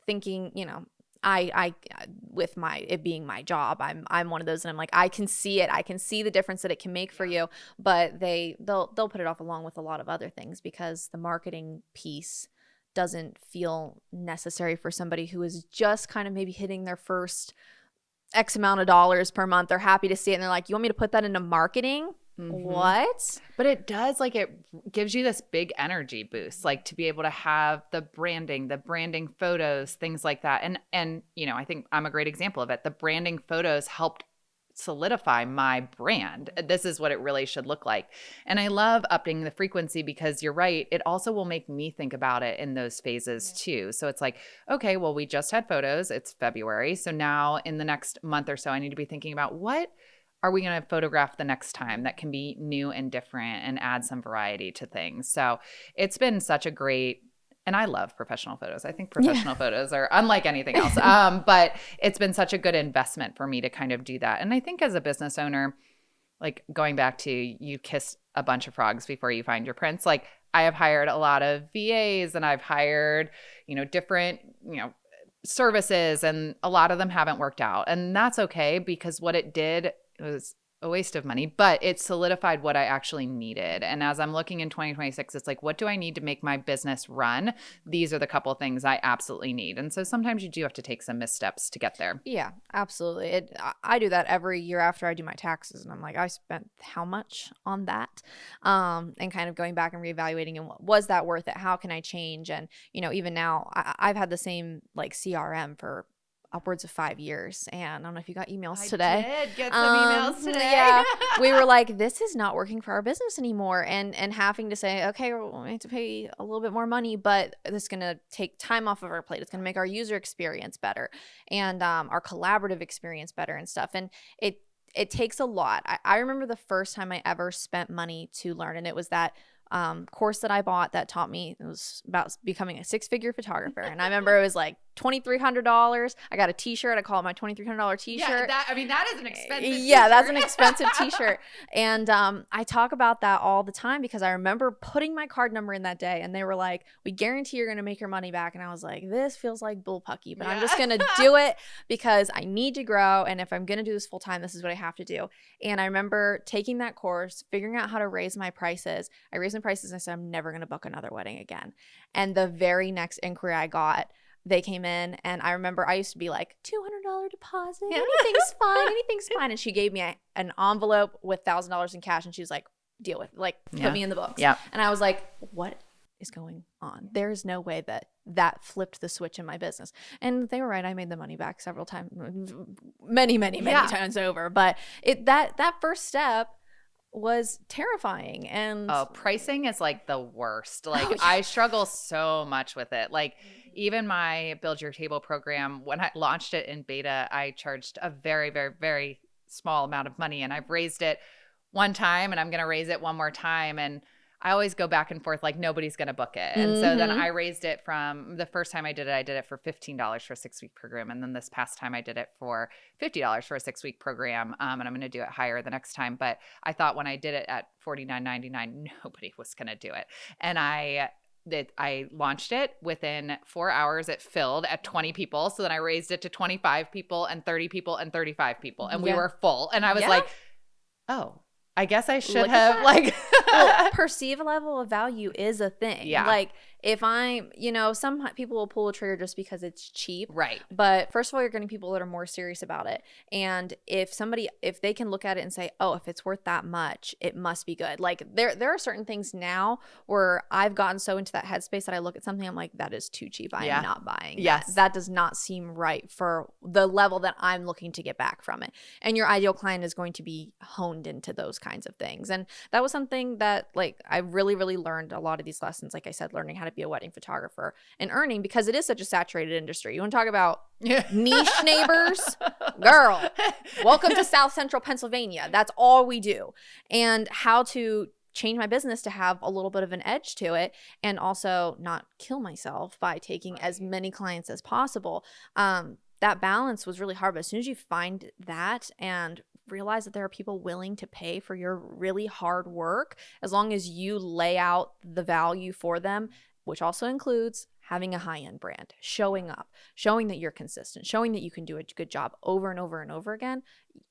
thinking, you know, I with it being my job, I'm one of those, and I'm like, I can see it. I can see the difference that it can make for you, but they'll put it off along with a lot of other things because the marketing piece doesn't feel necessary for somebody who is just kind of maybe hitting their first X amount of dollars per month. They're happy to see it and they're like, you want me to put that into marketing? Mm-hmm. What? But it does, like, it gives you this big energy boost, like to be able to have the branding photos, things like that. And you know, I think I'm a great example of it. The branding photos helped solidify my brand. This is what it really should look like. And I love upping the frequency because you're right. It also will make me think about it in those phases too. So it's like, okay, well, we just had photos. It's February. So now in the next month or so, I need to be thinking about what are we going to photograph the next time that can be new and different and add some variety to things? So it's been such a great, and I love professional photos. I think professional photos are unlike anything else. But it's been such a good investment for me to kind of do that. And I think as a business owner, like going back to you kiss a bunch of frogs before you find your prince, like I have hired a lot of VAs and I've hired, different, services, and a lot of them haven't worked out. And that's okay, because what it did was a waste of money, but it solidified what I actually needed. And as I'm looking in 2026, it's like, what do I need to make my business run? These are the couple of things I absolutely need. And so sometimes you do have to take some missteps to get there. Yeah, absolutely. I do that every year after I do my taxes, and I'm like, I spent how much on that? And kind of going back and reevaluating, and was that worth it? How can I change? And, even now I've had the same like CRM for upwards of 5 years, and I don't know if you got emails today. I did get some emails today. Yeah, we were like, this is not working for our business anymore, and having to say, okay, we need to pay a little bit more money, but this is going to take time off of our plate. It's going to make our user experience better, and our collaborative experience better and stuff. And it takes a lot. I remember the first time I ever spent money to learn, and it was that course that I bought that taught me, it was about becoming a 6-figure photographer. And I remember it was like $2,300. I got a t-shirt. I call it my $2,300 t-shirt. Yeah, that is an expensive t-shirt. Yeah, that's an expensive t-shirt. And I talk about that all the time, because I remember putting my card number in that day, and they were like, we guarantee you're going to make your money back. And I was like, this feels like bullpucky, but I'm just going to do it because I need to grow. And if I'm going to do this full time, this is what I have to do. And I remember taking that course, figuring out how to raise my prices. I raised my prices, and I said, I'm never going to book another wedding again. And the very next inquiry I got, they came in, and I remember I used to be like, $200 deposit, anything's fine. And she gave me an envelope with $1,000 in cash, and she was like, deal with it, like put me in the books. Yeah. And I was like, what is going on? There is no way that flipped the switch in my business. And they were right. I made the money back several times, many times over. But that first step was terrifying. And pricing is like the worst. Like I struggle so much with it. Like even my Build Your Table program, when I launched it in beta, I charged a very, very, very small amount of money, and I've raised it one time, and I'm going to raise it one more time. And I always go back and forth, like nobody's going to book it. And so then I raised it from the first time I did it for $15 for a 6-week program. And then this past time I did it for $50 for a 6-week program. And I'm going to do it higher the next time. But I thought when I did it at $49.99, nobody was going to do it. And I launched it within 4 hours. It filled at 20 people. So then I raised it to 25 people and 30 people and 35 people. And we were full. And I was like, oh, I guess I should have well, perceived level of value is a thing. Yeah. Like if I'm, some people will pull a trigger just because it's cheap. Right. But first of all, you're getting people that are more serious about it. And if they can look at it and say, oh, if it's worth that much, it must be good. Like there are certain things now where I've gotten so into that headspace that I look at something, I'm like, that is too cheap. I am not buying. Yes. That does not seem right for the level that I'm looking to get back from it. And your ideal client is going to be honed into those kinds of things. And that was something that like I really, really learned a lot of these lessons. Like I said, learning how to be a wedding photographer and earning, because it is such a saturated industry. You want to talk about niche neighbors? Girl, welcome to South Central Pennsylvania. That's all we do. And how to change my business to have a little bit of an edge to it, and also not kill myself by taking as many clients as possible. That balance was really hard. But as soon as you find that and realize that there are people willing to pay for your really hard work, as long as you lay out the value for them, which also includes having a high-end brand, showing up, showing that you're consistent, showing that you can do a good job over and over and over again,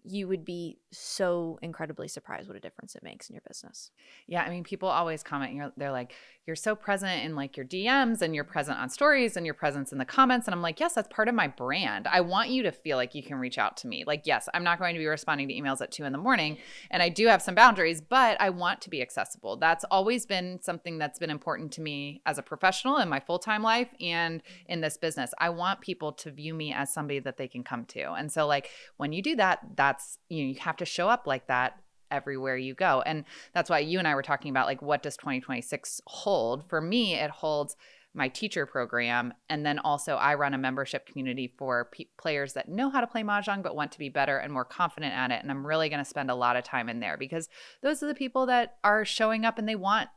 you would be so incredibly surprised what a difference it makes in your business. Yeah. I mean, people always comment, they're like, you're so present in like your DMs, and you're present on stories, and your presence in the comments. And I'm like, yes, that's part of my brand. I want you to feel like you can reach out to me. Like, yes, I'm not going to be responding to emails at 2 a.m. And I do have some boundaries, but I want to be accessible. That's always been something that's been important to me as a professional in my full-time life and in this business. I want people to view me as somebody that they can come to. And so like when you do that, that's, you have to show up like that everywhere you go. And that's why you and I were talking about like, what does 2026 hold? For me, it holds my teacher program. And then also I run a membership community for players that know how to play Mah Jong but want to be better and more confident at it. And I'm really going to spend a lot of time in there because those are the people that are showing up and they want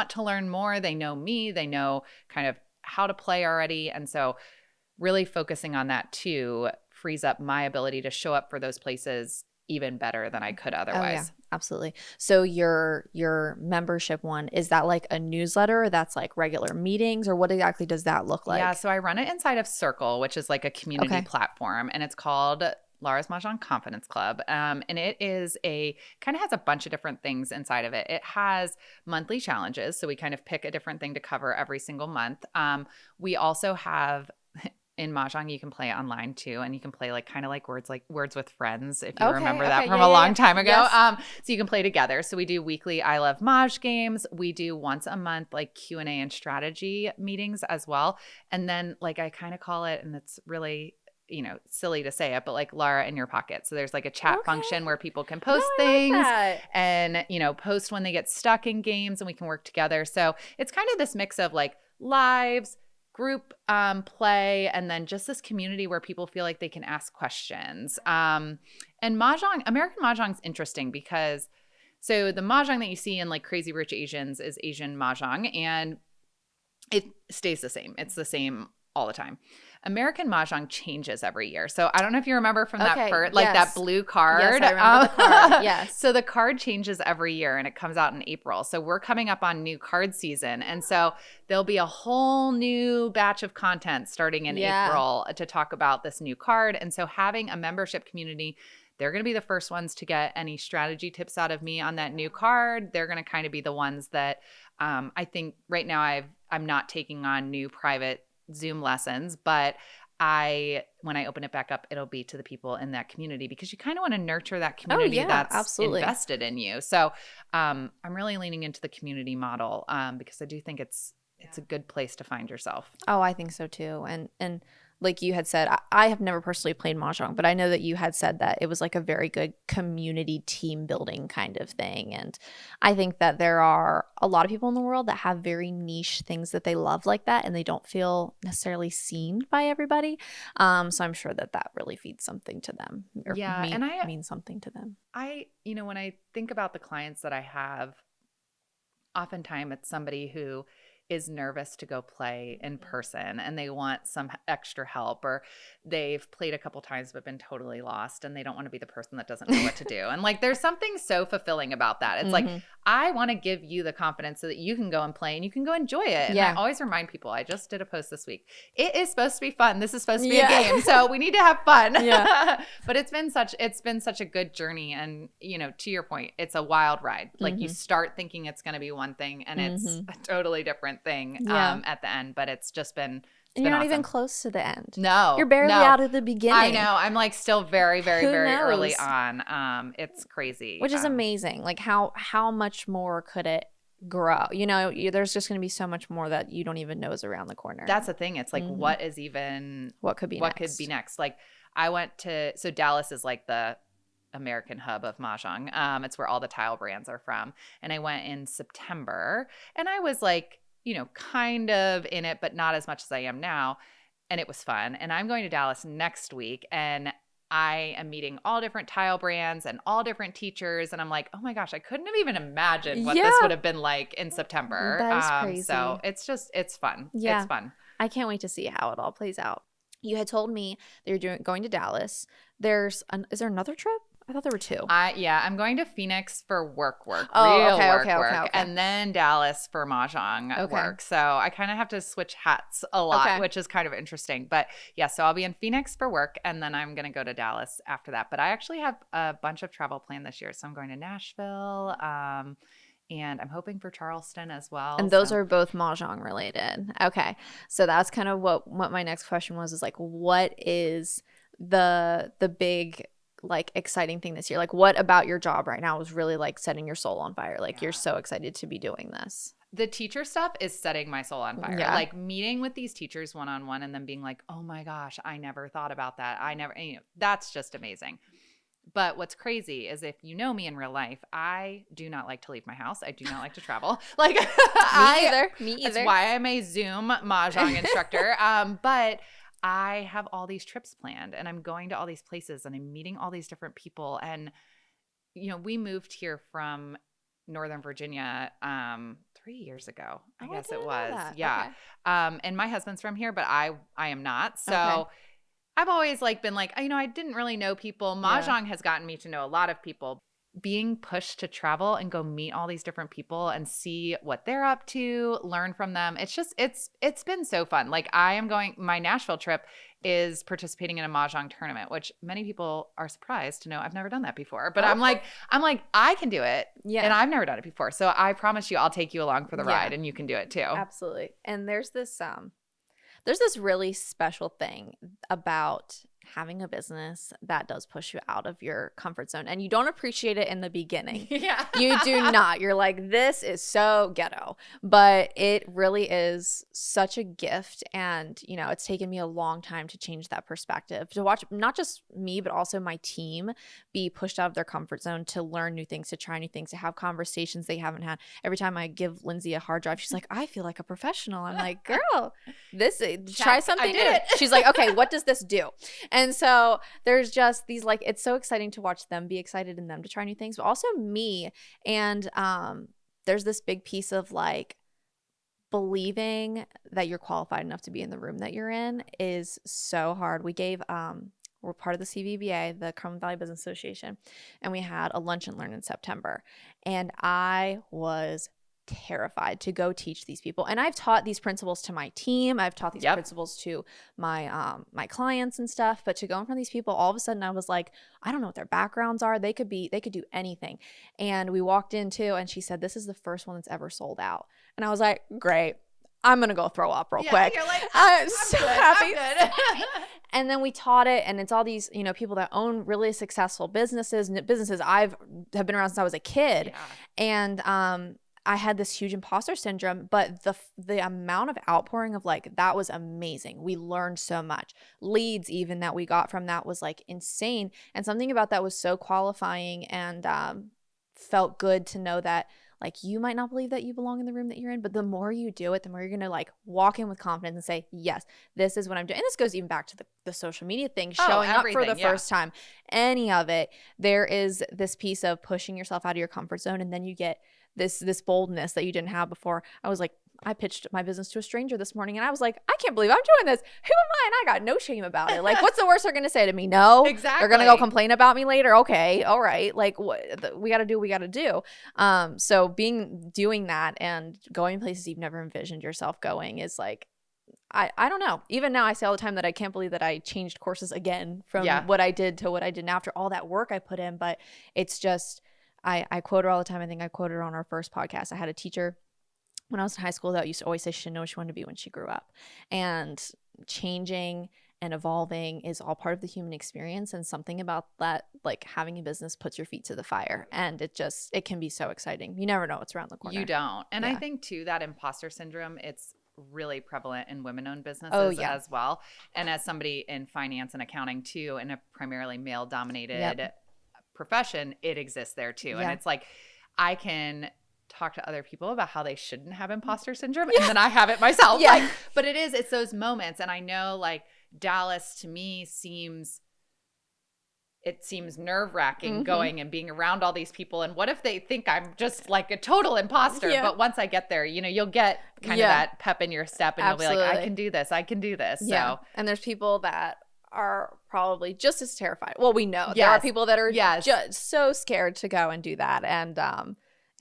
to learn more. They know me, they know kind of how to play already. And so really focusing on that too frees up my ability to show up for those places even better than I could otherwise. Oh, yeah, absolutely. So your membership one, is that like a newsletter or that's like regular meetings, or what exactly does that look like? Yeah, so I run it inside of Circle, which is like a community platform, and it's called Laura's Mah Jong Confidence Club. And it is kind of has a bunch of different things inside of it. It has monthly challenges. So we kind of pick a different thing to cover every single month. We also have in Mah Jong, you can play online too, and you can play like Words with Friends, if you remember that from a long time ago. Yes. So you can play together. So we do weekly I Love Maj games. We do once a month like Q&A and strategy meetings as well. And then like I kind of call it, and it's really silly to say it, but like Laura in your pocket. So there's like a chat function where people can post things and post when they get stuck in games, and we can work together. So it's kind of this mix of like lives, group play, and then just this community where people feel like they can ask questions. And Mahjong, American Mahjong is interesting because so the Mahjong that you see in like Crazy Rich Asians is Asian Mahjong, and it stays the same. It's the same all the time. American Mahjong changes every year. So I don't know if you remember from that first, like that blue card. Yes, I remember the card. Yes. So the card changes every year and it comes out in April. So we're coming up on new card season. And so there'll be a whole new batch of content starting in April to talk about this new card. And so having a membership community, they're going to be the first ones to get any strategy tips out of me on that new card. They're going to kind of be the ones that I think right now I'm not taking on new private Zoom lessons, but when I open it back up, it'll be to the people in that community because you kind of want to nurture that community that's invested in you. So I'm really leaning into the community model because I do think it's a good place to find yourself. Oh, I think so too. And like you had said, I have never personally played Mahjong, but I know that you had said that it was like a very good community team building kind of thing. And I think that there are a lot of people in the world that have very niche things that they love like that, and they don't feel necessarily seen by everybody. So I'm sure that really feeds something to them. Or means something to them. When I think about the clients that I have, oftentimes it's somebody who is nervous to go play in person and they want some extra help, or they've played a couple times but been totally lost and they don't want to be the person that doesn't know what to do. And like there's something so fulfilling about that. It's like I want to give you the confidence so that you can go and play and you can go enjoy it. And I always remind people, I just did a post this week. It is supposed to be fun. This is supposed to be a game. So we need to have fun. But it's been such a good journey, and to your point, it's a wild ride. Like you start thinking it's going to be one thing and it's a totally different thing at the end, but it's just been and you're not even close to the end. No, you're barely out at the beginning. I know. I'm like still very, very, very early on. It's crazy, which is amazing. Like how much more could it grow? There's just going to be so much more that you don't even know is around the corner. That's the thing. It's like what could be next? Like I went to Dallas is like the American hub of Mahjong. It's where all the tile brands are from. And I went in September, and I was like, kind of in it, but not as much as I am now. And it was fun. And I'm going to Dallas next week, and I am meeting all different tile brands and all different teachers. And I'm like, oh my gosh, I couldn't have even imagined what this would have been like in September. That is crazy. So it's fun. Yeah. It's fun. I can't wait to see how it all plays out. You had told me that you're going to Dallas. Is there another trip? I thought there were two. I'm going to Phoenix for work. Oh, okay. And then Dallas for Mahjong work. So I kind of have to switch hats a lot, which is kind of interesting. But yeah, so I'll be in Phoenix for work, and then I'm going to go to Dallas after that. But I actually have a bunch of travel planned this year. So I'm going to Nashville, and I'm hoping for Charleston as well. And those are both Mahjong related. Okay. So that's kind of what my next question was, is like, what is the big like exciting thing this year? Like what about your job right now is really like setting your soul on fire? Like you're so excited to be doing this. The teacher stuff is setting my soul on fire. Yeah. Like meeting with these teachers one-on-one and then being like, oh my gosh, I never thought about that. That's just amazing. But what's crazy is if you know me in real life, I do not like to leave my house. I do not like to travel. Like Me either. That's why I'm a Zoom Mah Jong instructor. But I have all these trips planned and I'm going to all these places and I'm meeting all these different people. And, we moved here from Northern Virginia 3 years ago. I guess it was. Yeah. Okay. And my husband's from here, but I am not. So Okay. I've always been I didn't really know people. Mah Jong has gotten me to know a lot of people. Being pushed to travel and go meet all these different people and see what they're up to, learn from them. It's been so fun. My Nashville trip is participating in a Mah Jong tournament, which many people are surprised to know I've never done that before. But I'm like, I can do it. Yeah. And I've never done it before. So I promise you I'll take you along for the ride and you can do it too. Absolutely. And there's this really special thing about having a business that does push you out of your comfort zone, and you don't appreciate it in the beginning. Yeah. You do not. You're like, this is so ghetto, but it really is such a gift. And, it's taken me a long time to change that perspective, to watch not just me, but also my team be pushed out of their comfort zone, to learn new things, to try new things, to have conversations they haven't had. Every time I give Lindsay a hard drive, she's like, I feel like a professional. I'm like, girl, try something new. She's like, okay, what does this do? And so there's just these, it's so exciting to watch them be excited and them to try new things, but also me. And there's this big piece of believing that you're qualified enough to be in the room that you're in is so hard. We're part of the CVBA, the Cumberland Valley Business Association, and we had a lunch and learn in September. And I was terrified to go teach these people. And I've taught these principles to my team. I've taught these principles to my my clients and stuff. But to go in front of these people, all of a sudden I was like, I don't know what their backgrounds are. They could do anything. And we walked in too, and she said, this is the first one that's ever sold out. And I was like, great. I'm going to go throw up real quick. You're like, I'm so good. happy. I'm good. And then we taught it, and it's all these, people that own really successful businesses have been around since I was a kid. Yeah. And I had this huge imposter syndrome, but the amount of outpouring of that was amazing. We learned so much. Leads even that we got from that was insane. And something about that was so qualifying, and felt good to know that you might not believe that you belong in the room that you're in, but the more you do it, the more you're going to walk in with confidence and say, yes, this is what I'm doing. And this goes even back to the social media thing, showing up for the first time, any of it. There is this piece of pushing yourself out of your comfort zone, and then you get this boldness that you didn't have before. I pitched my business to a stranger this morning, and I was like, I can't believe I'm doing this. Who am I? And I got no shame about it. What's the worst they're going to say to me? No. Exactly. They're going to go complain about me later. Okay. All right. What we got to do, we got to do. So doing that and going places you've never envisioned yourself going is I don't know. Even now I say all the time that I can't believe that I changed courses again from what I did to what I did after all that work I put in. But it's just, I quote her all the time. I think I quoted her on our first podcast. I had a teacher when I was in high school that used to always say she didn't know what she wanted to be when she grew up. And changing and evolving is all part of the human experience. And something about that, having a business puts your feet to the fire. And it can be so exciting. You never know what's around the corner. You don't. And I think too, that imposter syndrome, it's really prevalent in women-owned businesses as well. And as somebody in finance and accounting too, in a primarily male-dominated profession, it exists there too. And it's I can talk to other people about how they shouldn't have imposter syndrome, and then I have it myself. But it's those moments. And I know Dallas to me seems nerve-wracking going and being around all these people. And what if they think I'm just a total imposter? But once I get there, you'll get kind of that pep in your step, and you'll be like, I can do this. I can do this. Yeah. So. And there's people that are probably just as terrified. Well, we know there are people that are just so scared to go and do that. And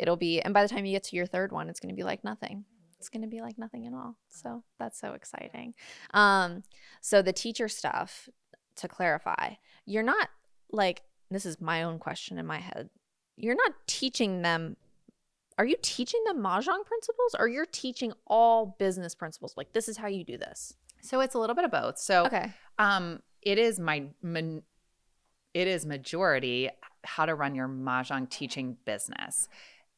and by the time you get to your third one, it's going to be like nothing. It's going to be like nothing at all. So that's so exciting. So the teacher stuff, to clarify, you're not this is my own question in my head. You're not teaching them. Are you teaching them Mah Jong principles, or you're teaching all business principles? This is how you do this. So it's a little bit of both. So it is majority how to run your Mah Jong teaching business.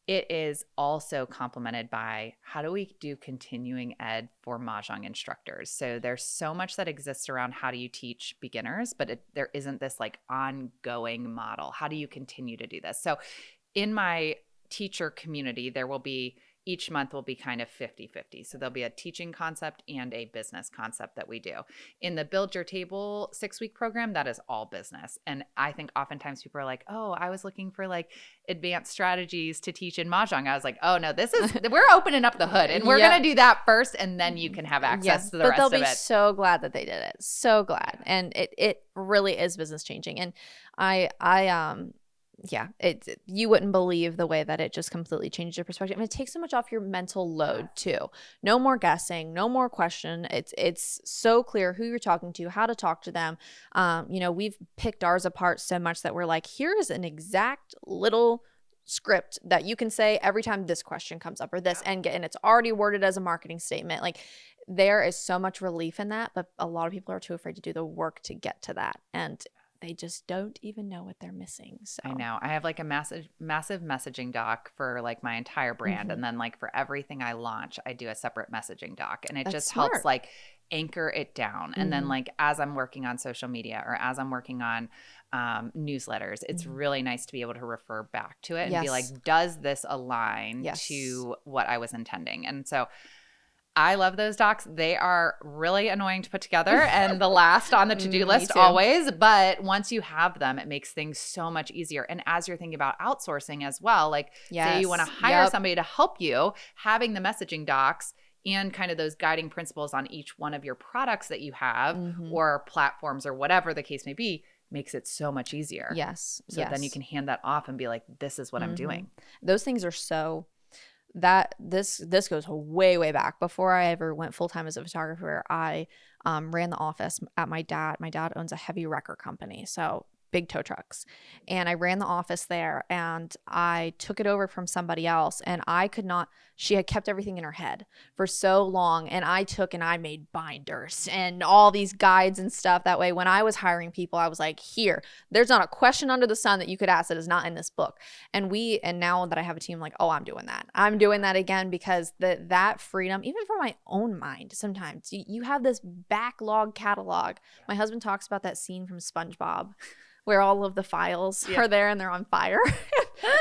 it is also complemented by how do we do continuing ed for Mah Jong instructors? So there's so much that exists around how do you teach beginners, but there isn't this like ongoing model. How do you continue to do this? So in my teacher community, there will be each month will be kind of 50-50. So there'll be a teaching concept and a business concept that we do. In the Build Your Table 6-week program, that is all business. And I think oftentimes people are like, oh, I was looking for like advanced strategies to teach in Mah Jong. I was like, oh no, we're opening up the hood and we're going to do that first. And then you can have access to the rest of it. But they'll be so glad that they did it. So glad. And it really is business changing. And you wouldn't believe the way that it just completely changed your perspective. And it takes so much off your mental load too. No more guessing, no more question. It's so clear who you're talking to, how to talk to them. We've picked ours apart so much that we're like, here's an exact little script that you can say every time this question comes up or this, and it's already worded as a marketing statement. Like, there is so much relief in that, but a lot of people are too afraid to do the work to get to that. And they just don't even know what they're missing. So I know. I have like a massive messaging doc for like my entire brand. And then like for everything I launch, I do a separate messaging doc. And it That's just smart. helps like anchor it down. And then like as I'm working on social media or as I'm working on newsletters, it's really nice to be able to refer back to it and be like, does this align to what I was intending? And so I love those docs. They are really annoying to put together and the last on the to-do list always. But once you have them, it makes things so much easier. And as you're thinking about outsourcing as well, like say you want to hire somebody to help you, having the messaging docs and kind of those guiding principles on each one of your products that you have or platforms or whatever the case may be, makes it so much easier. So then you can hand that off and be like, this is what I'm doing. Those things are so... that this goes way back. Before I ever went full-time as a photographer, I ran the office at my dad owns a heavy wrecker company, so big tow trucks, and I ran the office there, and I took it over from somebody else, and she had kept everything in her head for so long, and I made binders and all these guides and stuff. That way when I was hiring people, I was like, here, there's not a question under the sun that you could ask that is not in this book. And now that I have a team, like, oh, I'm doing that again, because that freedom, even for my own mind, sometimes you have this backlog catalog. My husband talks about that scene from SpongeBob where all of the files are there and they're on fire.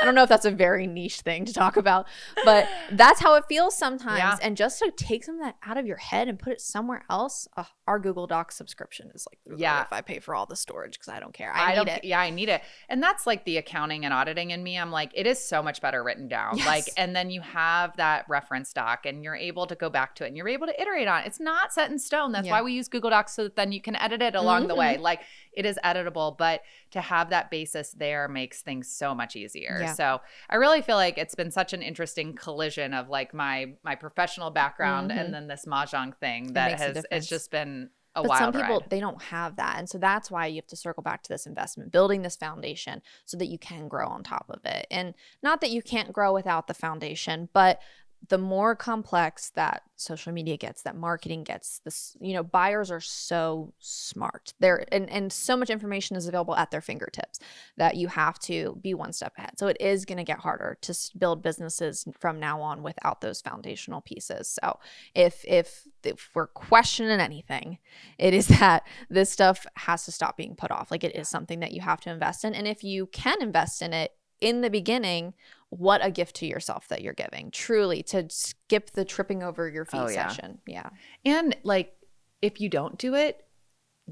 I don't know if that's a very niche thing to talk about, but that's how it feels sometimes. And just to take some of that out of your head and put it somewhere else, our Google Docs subscription is like, if I pay for all the storage, because I don't care. I need it. Yeah, I need it. And that's like the accounting and auditing in me. I'm like, it is so much better written down. Like, and then you have that reference doc and you're able to go back to it and you're able to iterate on it. It's not set in stone. That's why we use Google Docs, so that then you can edit it along the way. Like, it is editable, but to have that basis there makes things so much easier. So I really feel like it's been such an interesting collision of like my professional background and then this Mah Jong thing that it's just been a wild ride. But some people, they don't have that. And so that's why you have to circle back to this investment, building this foundation so that you can grow on top of it. And not that you can't grow without the foundation, but the more complex that social media gets, that marketing gets, this, buyers are so smart. And so much information is available at their fingertips that you have to be one step ahead. So it is going to get harder to build businesses from now on without those foundational pieces. So if we're questioning anything, it is that this stuff has to stop being put off. Like, it is something that you have to invest in. And if you can invest in it in the beginning, what a gift to yourself that you're giving, truly, to skip the tripping over your feet session. And like, if you don't do it,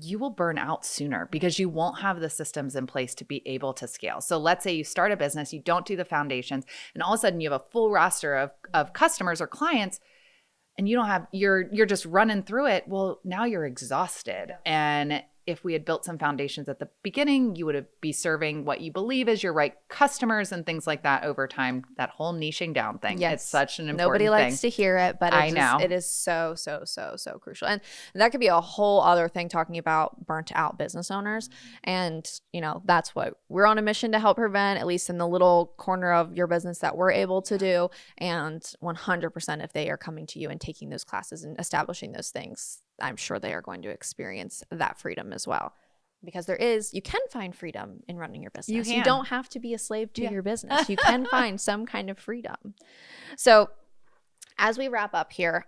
you will burn out sooner because you won't have the systems in place to be able to scale. So let's say you start a business, you don't do the foundations, and all of a sudden you have a full roster of customers or clients, and you don't have, you're just running through it. Well, now you're exhausted. And if we had built some foundations at the beginning, you would be serving what you believe is your right customers and things like that over time. That whole niching down thing. It's such an important Nobody thing. likes to hear it, but it is so crucial. And that could be a whole other thing, talking about burnt out business owners. And, that's what we're on a mission to help prevent, at least in the little corner of your business that we're able to do. And 100%, if they are coming to you and taking those classes and establishing those things, I'm sure they are going to experience that freedom as well. because you can find freedom in running your business. You don't have to be a slave to your business. You can find some kind of freedom. So as we wrap up here,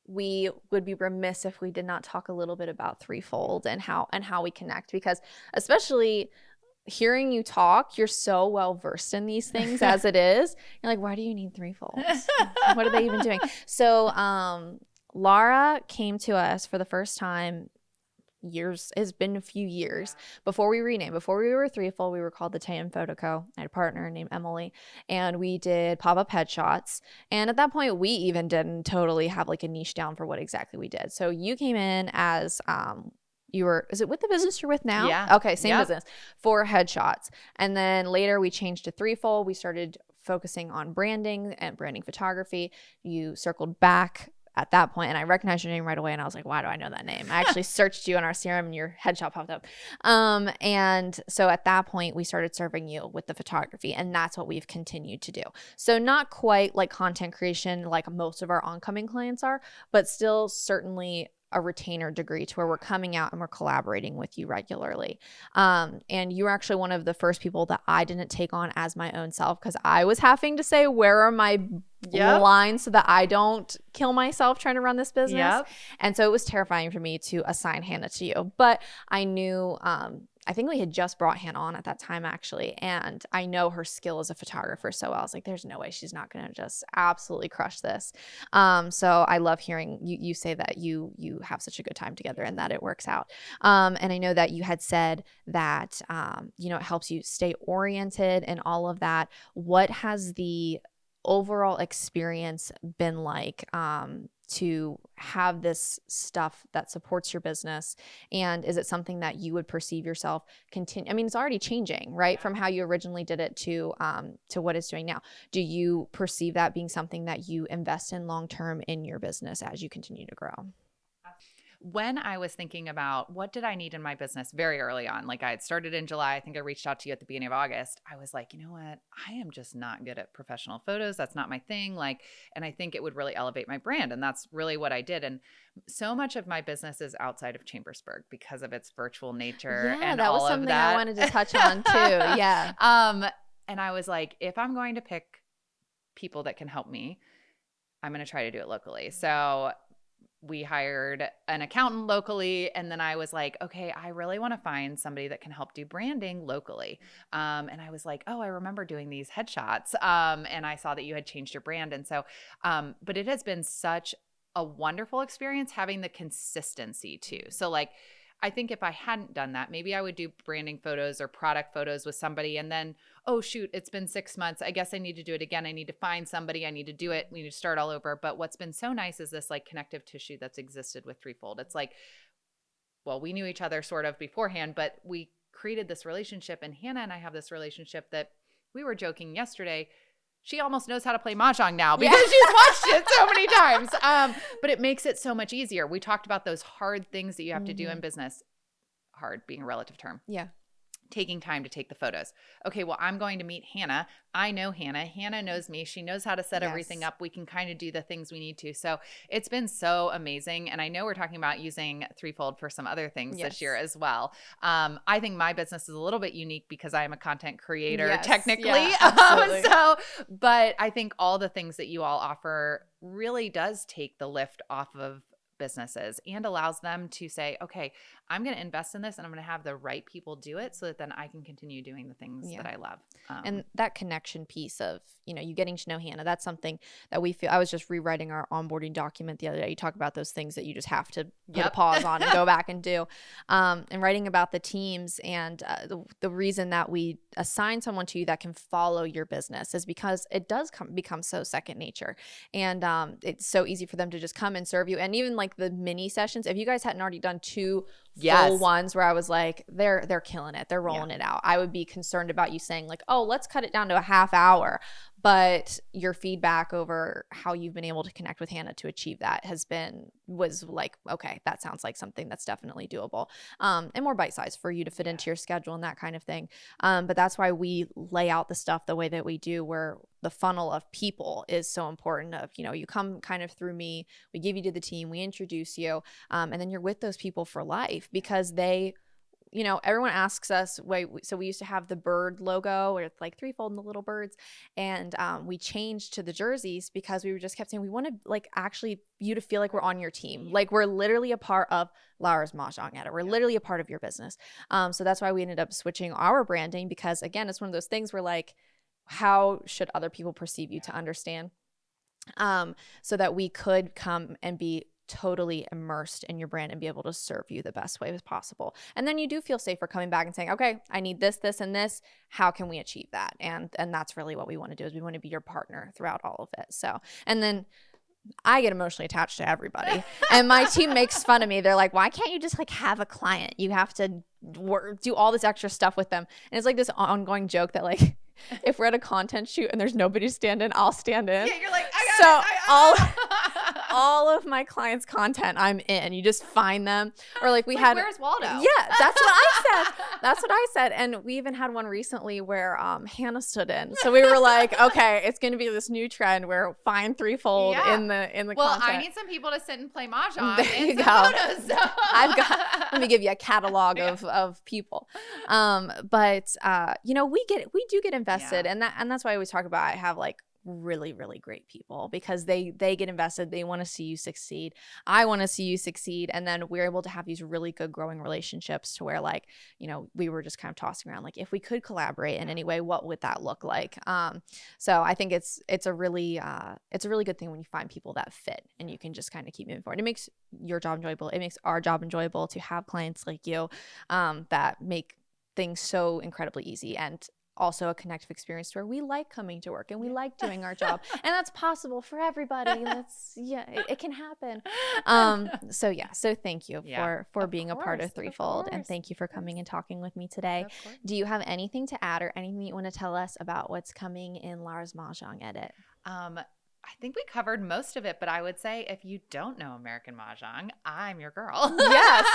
we would be remiss if we did not talk a little bit about Threefold and how we connect, because especially hearing you talk, you're so well versed in these things as it is. You're like, why do you need Threefold? What are they even doing? So Laura came to us for the first time it's been a few years before we renamed. Before we were Threefold, we were called the Tay Photo Co. I had a partner named Emily, and we did pop-up headshots. And at that point, we even didn't totally have like a niche down for what exactly we did. So you came in as is it with the business you're with now? Yeah. Okay, same business, for headshots. And then later we changed to Threefold. We started focusing on branding and branding photography. You circled back at that point, and I recognized your name right away, and I was like, why do I know that name? I actually searched you on our CRM and your headshot popped up. And so at that point, we started serving you with the photography, and that's what we've continued to do. So not quite like content creation like most of our oncoming clients are, but still certainly a retainer degree to where we're coming out and we're collaborating with you regularly. And you were actually one of the first people that I didn't take on as my own self, because I was having to say, where are my lines so that I don't kill myself trying to run this business. And so it was terrifying for me to assign Hannah to you. But I knew, I think we had just brought Hannah on at that time actually, and I know her skill as a photographer so well. I was like, there's no way she's not going to just absolutely crush this. So I love hearing you say that you have such a good time together and that it works out. And I know that you had said that, it helps you stay oriented and all of that. What has the overall experience been like to have this stuff that supports your business? And is it something that you would perceive yourself continue? I mean, it's already changing, right? From how you originally did it to what it's doing now. Do you perceive that being something that you invest in long-term in your business as you continue to grow? When I was thinking about what did I need in my business very early on, like I had started in July, I think I reached out to you at the beginning of August. I was like, you know what? I am just not good at professional photos. That's not my thing. And I think it would really elevate my brand. And that's really what I did. And so much of my business is outside of Chambersburg because of its virtual nature. Yeah, and that was all something of that. I wanted to touch on too. Yeah. And I was like, if I'm going to pick people that can help me, I'm going to try to do it locally. So we hired an accountant locally, and then I was like, okay, I really want to find somebody that can help do branding locally. And I was like, oh, I remember doing these headshots. And I saw that you had changed your brand. And so, but it has been such a wonderful experience having the consistency too. So I think if I hadn't done that, maybe I would do branding photos or product photos with somebody, and then, oh shoot, it's been 6 months. I guess I need to do it again. I need to find somebody. I need to do it. We need to start all over. But what's been so nice is this connective tissue that's existed with Threefold. It's well, we knew each other sort of beforehand, but we created this relationship, and Hannah and I have this relationship that we were joking yesterday. She almost knows how to play Mah Jong now because she's watched it so many times. But it makes it so much easier. We talked about those hard things that you have to do in business. Hard being a relative term. Yeah. Taking time to take the photos. Okay, well, I'm going to meet Hannah. I know Hannah. Hannah knows me. She knows how to set everything up. We can kind of do the things we need to. So it's been so amazing. And I know we're talking about using Threefold for some other things this year as well. I think my business is a little bit unique because I am a content creator technically. But I think all the things that you all offer really does take the lift off of businesses and allows them to say, okay, I'm going to invest in this and I'm going to have the right people do it so that then I can continue doing the things that I love. And that connection piece of, you getting to know Hannah, that's something that we feel. I was just rewriting our onboarding document the other day. You talk about those things that you just have to put a pause on and go back and do. And writing about the teams and the reason that we assign someone to you that can follow your business is because it does become so second nature. And it's so easy for them to just come and serve you. And even the mini sessions, if you guys hadn't already done 2 full ones where I was like, they're killing it, they're rolling it out, I would be concerned about you saying oh, let's cut it down to a half hour. But your feedback over how you've been able to connect with Hannah to achieve that was okay, that sounds like something that's definitely doable, and more bite-sized for you to fit into your schedule and that kind of thing. But that's why we lay out the stuff the way that we do, where the funnel of people is so important. Of you come kind of through me, we give you to the team, we introduce you, and then you're with those people for life. safe because they, you know, everyone asks us, so we used to have the bird logo with like threefold and the little birds. And we changed to the jerseys because we just kept saying, we want to like actually you to feel like we're on your team. Like we're literally a part of Lara's Mah Jong Edit. We're literally a part of your business. So that's why we ended up switching our branding because again, it's one of those things where like, how should other people perceive you to understand? So that we could come and be totally immersed in your brand and be able to serve you the best way as possible. And then you do feel safer coming back and saying, okay, I need this, this, and this. How can we achieve that? And that's really what we want to do is we want to be your partner throughout all of it. So, and then I get emotionally attached to everybody and my team makes fun of me. They're like, why can't you just like have a client? You have to do all this extra stuff with them. And it's like this ongoing joke that like, if we're at a content shoot and there's nobody to stand in, I'll stand in. Yeah, you're like, all of my clients' content I'm in. You just find them. Or like where's Waldo? Yeah, that's what I said. That's what I said. And we even had one recently where Hannah stood in. So we were like, okay, it's going to be this new trend where find threefold in the well, content. I need some people to sit and play Mahjong. There you go. Photos, so. Let me give you a catalog of people. But you know, we do get invested, and that's why I always talk about I have like really, really great people because they get invested. They want to see you succeed. I want to see you succeed. And then we're able to have these really good growing relationships to where like, you know, we were just kind of tossing around like if we could collaborate in any way, what would that look like? So I think it's a really good thing when you find people that fit and you can just kind of keep moving forward. It makes your job enjoyable. It makes our job enjoyable to have clients like you that make things so incredibly easy and also a connective experience where we like coming to work and we like doing our job and that's possible for everybody. It can happen. So thank you for being a part of Threefold and thank you for coming and talking with me today. Do you have anything to add or anything you want to tell us about what's coming in Lara's Mah Jong Edit? I think we covered most of it, but I would say if you don't know American Mahjong, I'm your girl. Yes.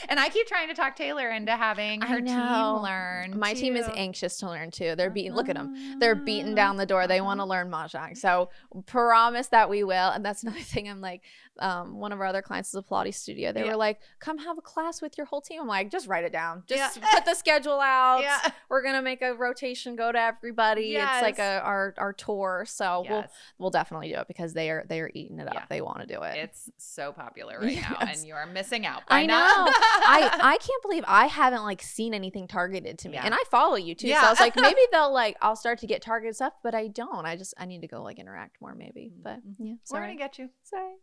And I keep trying to talk Taylor into having her team learn. My team is anxious to learn too. They're beating, look at them. They're beating down the door. They want to learn Mahjong. So promise that we will. And that's another thing. I'm like, one of our other clients is a Pilates studio. They were like, come have a class with your whole team. I'm like, just write it down. Just put the schedule out. We're going to make a rotation, go to everybody. It's like our tour. So we'll definitely do it because they are eating it up. They want to do it. It's so popular right now and you are missing out. I know. I can't believe I haven't like seen anything targeted to me. And I follow you too. So I was like, maybe they'll like, I'll start to get targeted stuff, but I don't. I need to go like interact more maybe. But yeah, we're going to get you. Sorry.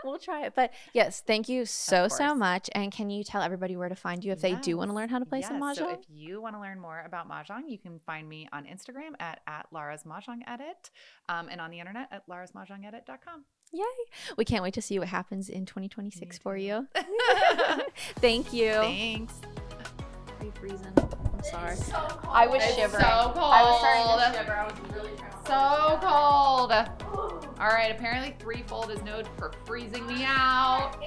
We'll try it. But yes, thank you so much. And can you tell everybody where to find you if they do want to learn how to play some Mahjong? So if you want to learn more about Mahjong, you can find me on Instagram at Lara's Mahjong Edit and on the internet at larasmahjongedit.com. Yay. We can't wait to see what happens in 2026 for you. Thank you. Thanks. Are you freezing? I'm sorry. So cold. I was shivering. So cold. I was starting to shiver. I was really trying to so cold. All right. Apparently Threefold is known for freezing me out.